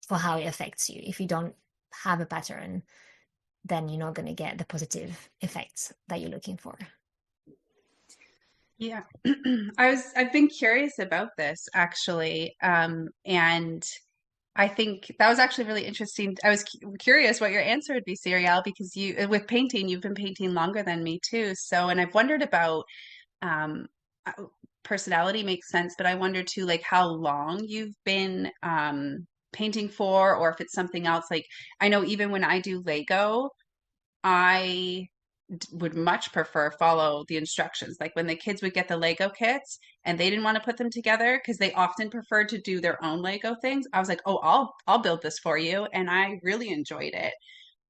S3: for how it affects you. If you don't have a pattern, then you're not going to get the positive effects that you're looking for.
S1: Yeah. I've been curious about this actually. And I think that was actually really interesting. I was curious what your answer would be, Cyrielle, because with painting, you've been painting longer than me too. So, and I've wondered about um, uh, personality makes sense, but I wonder too, like how long you've been painting for, or if it's something else. Like I know even when I do Lego, I would much prefer follow the instructions. Like when the kids would get the Lego kits and they didn't want to put them together because they often preferred to do their own Lego things. I was like, "Oh, I'll build this for you." And I really enjoyed it.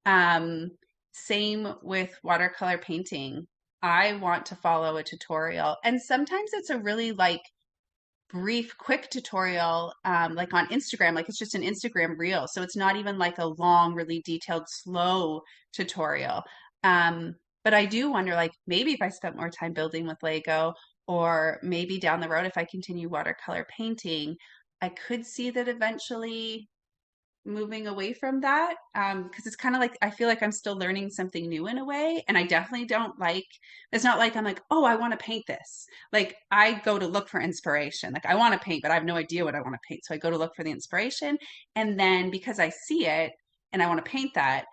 S1: Um, Same with watercolor painting. I want to follow a tutorial. And sometimes it's a really like brief, quick tutorial, like on Instagram, like it's just an Instagram reel. So it's not even like a long, really detailed, slow tutorial. But I do wonder, like, maybe if I spent more time building with Lego, or maybe down the road, if I continue watercolor painting, I could see that eventually moving away from that, because it's kind of like I feel like I'm still learning something new in a way, and I definitely don't like, it's not like I'm like, oh, I want to paint this. Like I go to look for inspiration, like I want to paint but I have no idea what I want to paint, so I go to look for the inspiration, and then because I see it and I want to paint that,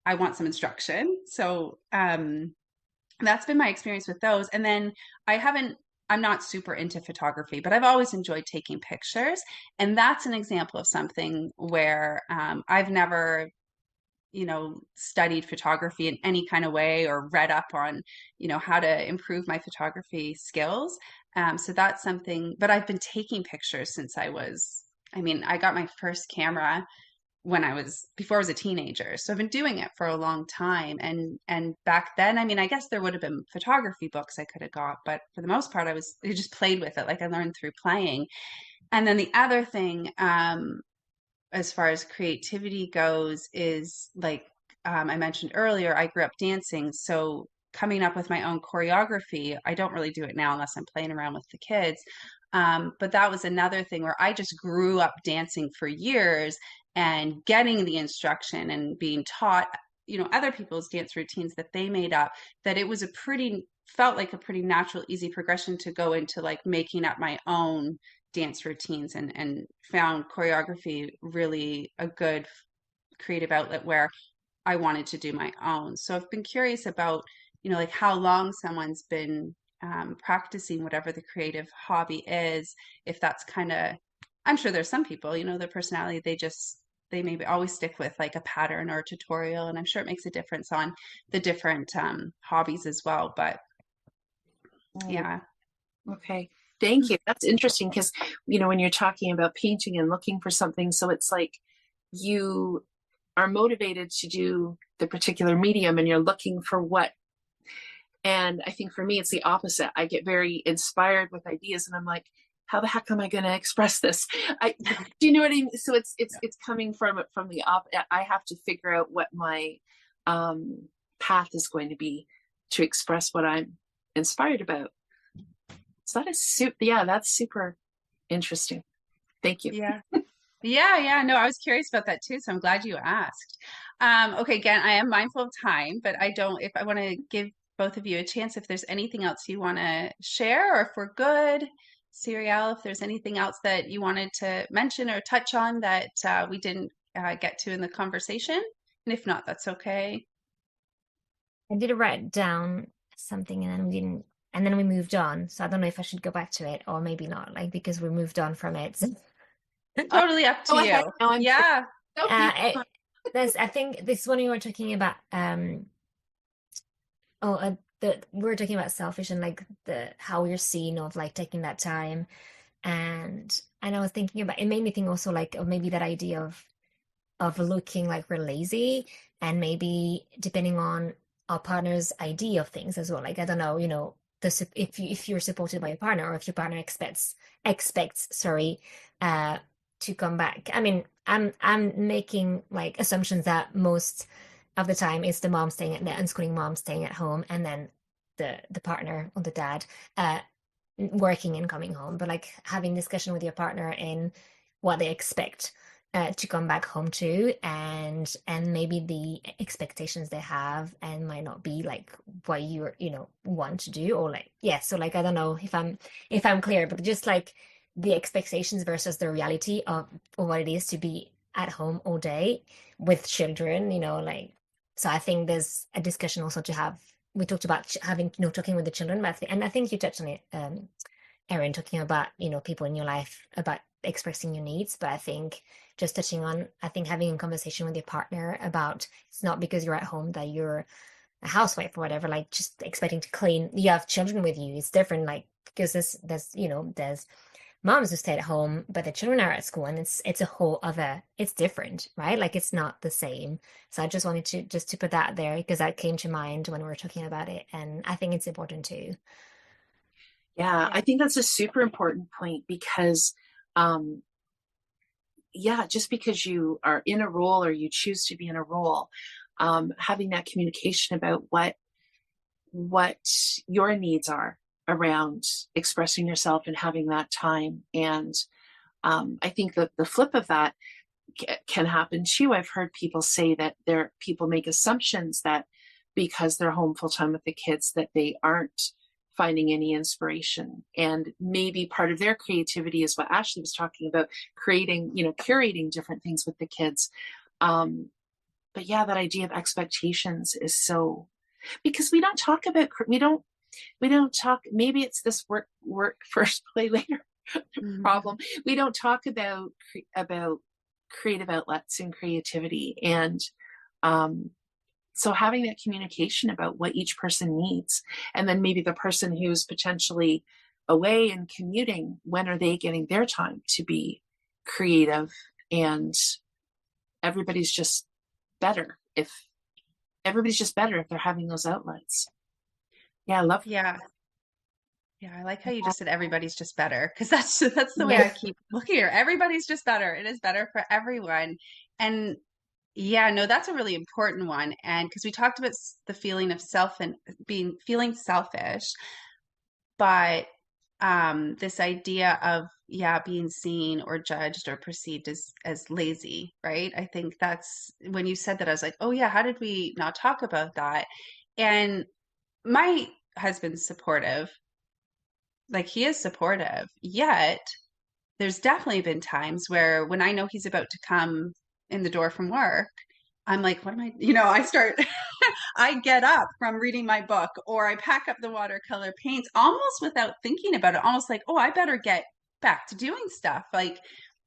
S1: I want some instruction. So that's been my experience with those. And then I haven't, I'm not super into photography, but I've always enjoyed taking pictures. And that's an example of something where I've never, studied photography in any kind of way or read up on, how to improve my photography skills. So that's something, but I've been taking pictures since I got my first camera when before I was a teenager. So I've been doing it for a long time. And back then, I guess there would have been photography books I could have got, but for the most part, I just played with it. Like I learned through playing. And then the other thing, as far as creativity goes, is like I mentioned earlier, I grew up dancing. So coming up with my own choreography, I don't really do it now unless I'm playing around with the kids. But that was another thing where I just grew up dancing for years and getting the instruction and being taught, other people's dance routines that they made up, that it was felt like a pretty natural, easy progression to go into like making up my own dance routines, and found choreography really a good creative outlet where I wanted to do my own. So I've been curious about, like how long someone's been practicing whatever the creative hobby is. If that's kind of, I'm sure there's some people, their personality, they maybe always stick with like a pattern or a tutorial. And I'm sure it makes a difference on the different hobbies as well. But yeah.
S2: Okay. Thank you. That's interesting because, when you're talking about painting and looking for something, so it's like you are motivated to do the particular medium and you're looking for what. And I think for me, it's the opposite. I get very inspired with ideas and I'm like, how the heck am I going to express this? Do you know what I mean? So it's coming from the I have to figure out what my path is going to be to express what I'm inspired about. So that's super interesting. Thank you.
S1: Yeah. Yeah. No, I was curious about that too. So I'm glad you asked. Okay, again, I am mindful of time, but if I want to give both of you a chance, if there's anything else you want to share or if we're good. Cyrielle, if there's anything else that you wanted to mention or touch on that we didn't get to in the conversation. And if not, that's okay.
S3: I did write down something and then we didn't, and then we moved on. So I don't know if I should go back to it or maybe not, like because we moved on from it.
S1: Totally up to
S2: Go ahead.
S1: you.
S2: No, I'm
S1: Yeah.
S2: so
S3: Uh, I think this one you were talking about, we were talking about selfish and like the how we're seen of like taking that time, and I was thinking about it made me think also like of maybe that idea of looking like we're lazy, and maybe depending on our partner's idea of things as well. Like I don't know, if you're supported by your partner or if your partner expects sorry to come back. I mean, I'm making like assumptions that most of the time it's the mom staying at the unschooling mom staying at home, and then the partner or the dad uh working and coming home, but like having discussion with your partner in what they expect to come back home to, and maybe the expectations they have and might not be like what you want to do, or like yeah, so like I don't know if I'm clear, but just like the expectations versus the reality of what it is to be at home all day with children, like so I think there's a discussion also to have. We talked about having talking with the children, but and I think you touched on it, Erin, talking about people in your life about expressing your needs. But I think just touching on, I think having a conversation with your partner about it's not because you're at home that you're a housewife or whatever, like just expecting to clean. You have children with you, it's different, like because there's moms who stay at home but the children are at school, and it's a whole other, it's different, right? Like it's not the same. So I just wanted to put that there because that came to mind when we were talking about it, and I think it's important too.
S2: Yeah, I think that's a super important point because, yeah, just because you are in a role or you choose to be in a role, having that communication about what your needs are around expressing yourself and having that time. And I think that the flip of that can happen too. I've heard people say that people make assumptions that because they're home full time with the kids that they aren't finding any inspiration, and maybe part of their creativity is what Ashley was talking about, curating different things with the kids. But yeah, that idea of expectations is so, because we don't talk about, we don't talk, maybe it's this work first, play later problem. We don't talk about creative outlets and creativity. And so having that communication about what each person needs, and then maybe the person who's potentially away and commuting, when are they getting their time to be creative? And everybody's just better if they're having those outlets. Yeah, I love that.
S1: Yeah, I like how you just said everybody's just better, because that's the way I keep looking at it. Everybody's just better. It is better for everyone. And yeah, no, that's a really important one. And because we talked about the feeling of self and feeling selfish, but this idea of being seen or judged or perceived as lazy, right? I think that's when you said that, I was like, oh yeah, how did we not talk about that? And my husband's supportive, like he is supportive, yet there's definitely been times where when I know he's about to come in the door from work, I'm like, what am I, I start, I get up from reading my book, or I pack up the watercolor paints almost without thinking about it, almost like, oh, I better get back to doing stuff. Like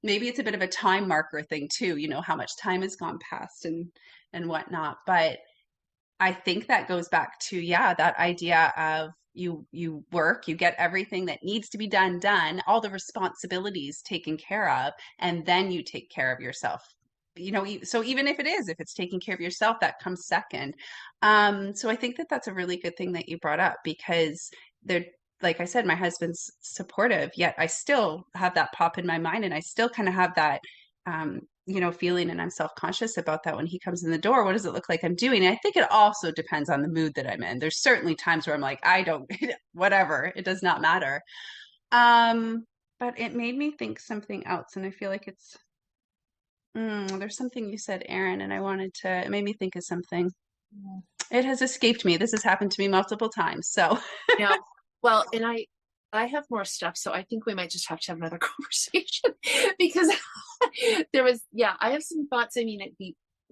S1: maybe it's a bit of a time marker thing too, how much time has gone past and whatnot. But I think that goes back to, that idea of you work, you get everything that needs to be done, all the responsibilities taken care of, and then you take care of yourself. So even if it's taking care of yourself, that comes second. So I think that that's a really good thing that you brought up, because they're, like I said, my husband's supportive, yet I still have that pop in my mind, and I still kind of have that feeling, and I'm self-conscious about that when he comes in the door. What does it look like I'm doing? And I think it also depends on the mood that I'm in. There's certainly times where I'm like, I don't, whatever, it does not matter. But it made me think something else, and I feel like there's something you said, Erin, and it made me think of something. It has escaped me. This has happened to me multiple times. So
S2: yeah. Well, and I have more stuff, so I think we might just have to have another conversation because I have some thoughts. I mean,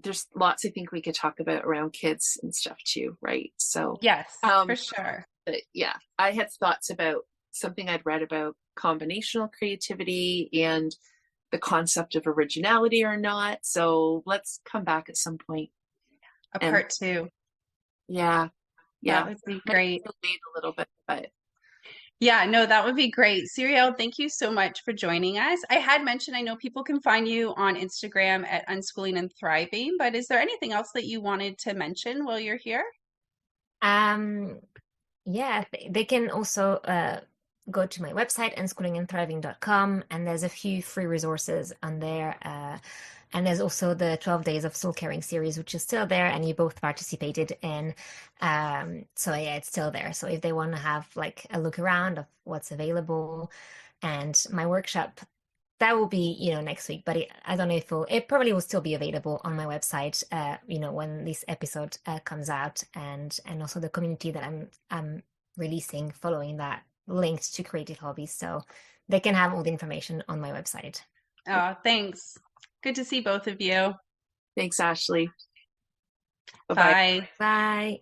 S2: there's lots I think we could talk about around kids and stuff too, right? So
S1: Yes, for sure.
S2: But yeah, I had thoughts about something I'd read about combinational creativity and the concept of originality or not. So let's come back at some point.
S1: A part two.
S2: Yeah.
S1: That would be great.
S2: Wait a little bit, but
S1: yeah, no, that would be great. Cyrielle, thank you so much for joining us. I had mentioned, I know people can find you on Instagram at Unschooling and Thriving, but is there anything else that you wanted to mention while you're here?
S3: Yeah, they can also go to my website, unschoolingendthriving.com, and there's a few free resources on there. And there's also the 12 Days of Soul Caring series, which is still there, and you both participated in. So yeah, it's still there. So if they want to have like a look around of what's available, and my workshop, that will be, next week, but I don't know if it probably will still be available on my website, when this episode comes out, and also the community that I'm releasing following that, linked to Creative Hobbies. So they can have all the information on my website.
S1: Oh, thanks. Good to see both of you.
S2: Thanks, Ashley.
S1: Bye-bye.
S3: Bye.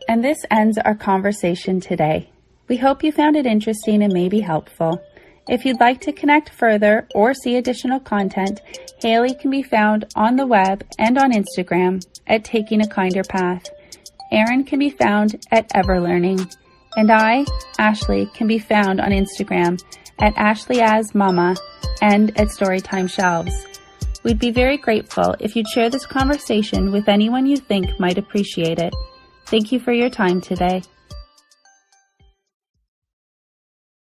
S4: And this ends our conversation today. We hope you found it interesting and maybe helpful. If you'd like to connect further or see additional content, Haley can be found on the web and on Instagram at Taking a Kinder Path. Erin can be found at Everlearning. And I, Ashley, can be found on Instagram at AshleyAsMama and at Storytime Shelves. We'd be very grateful if you'd share this conversation with anyone you think might appreciate it. Thank you for your time today.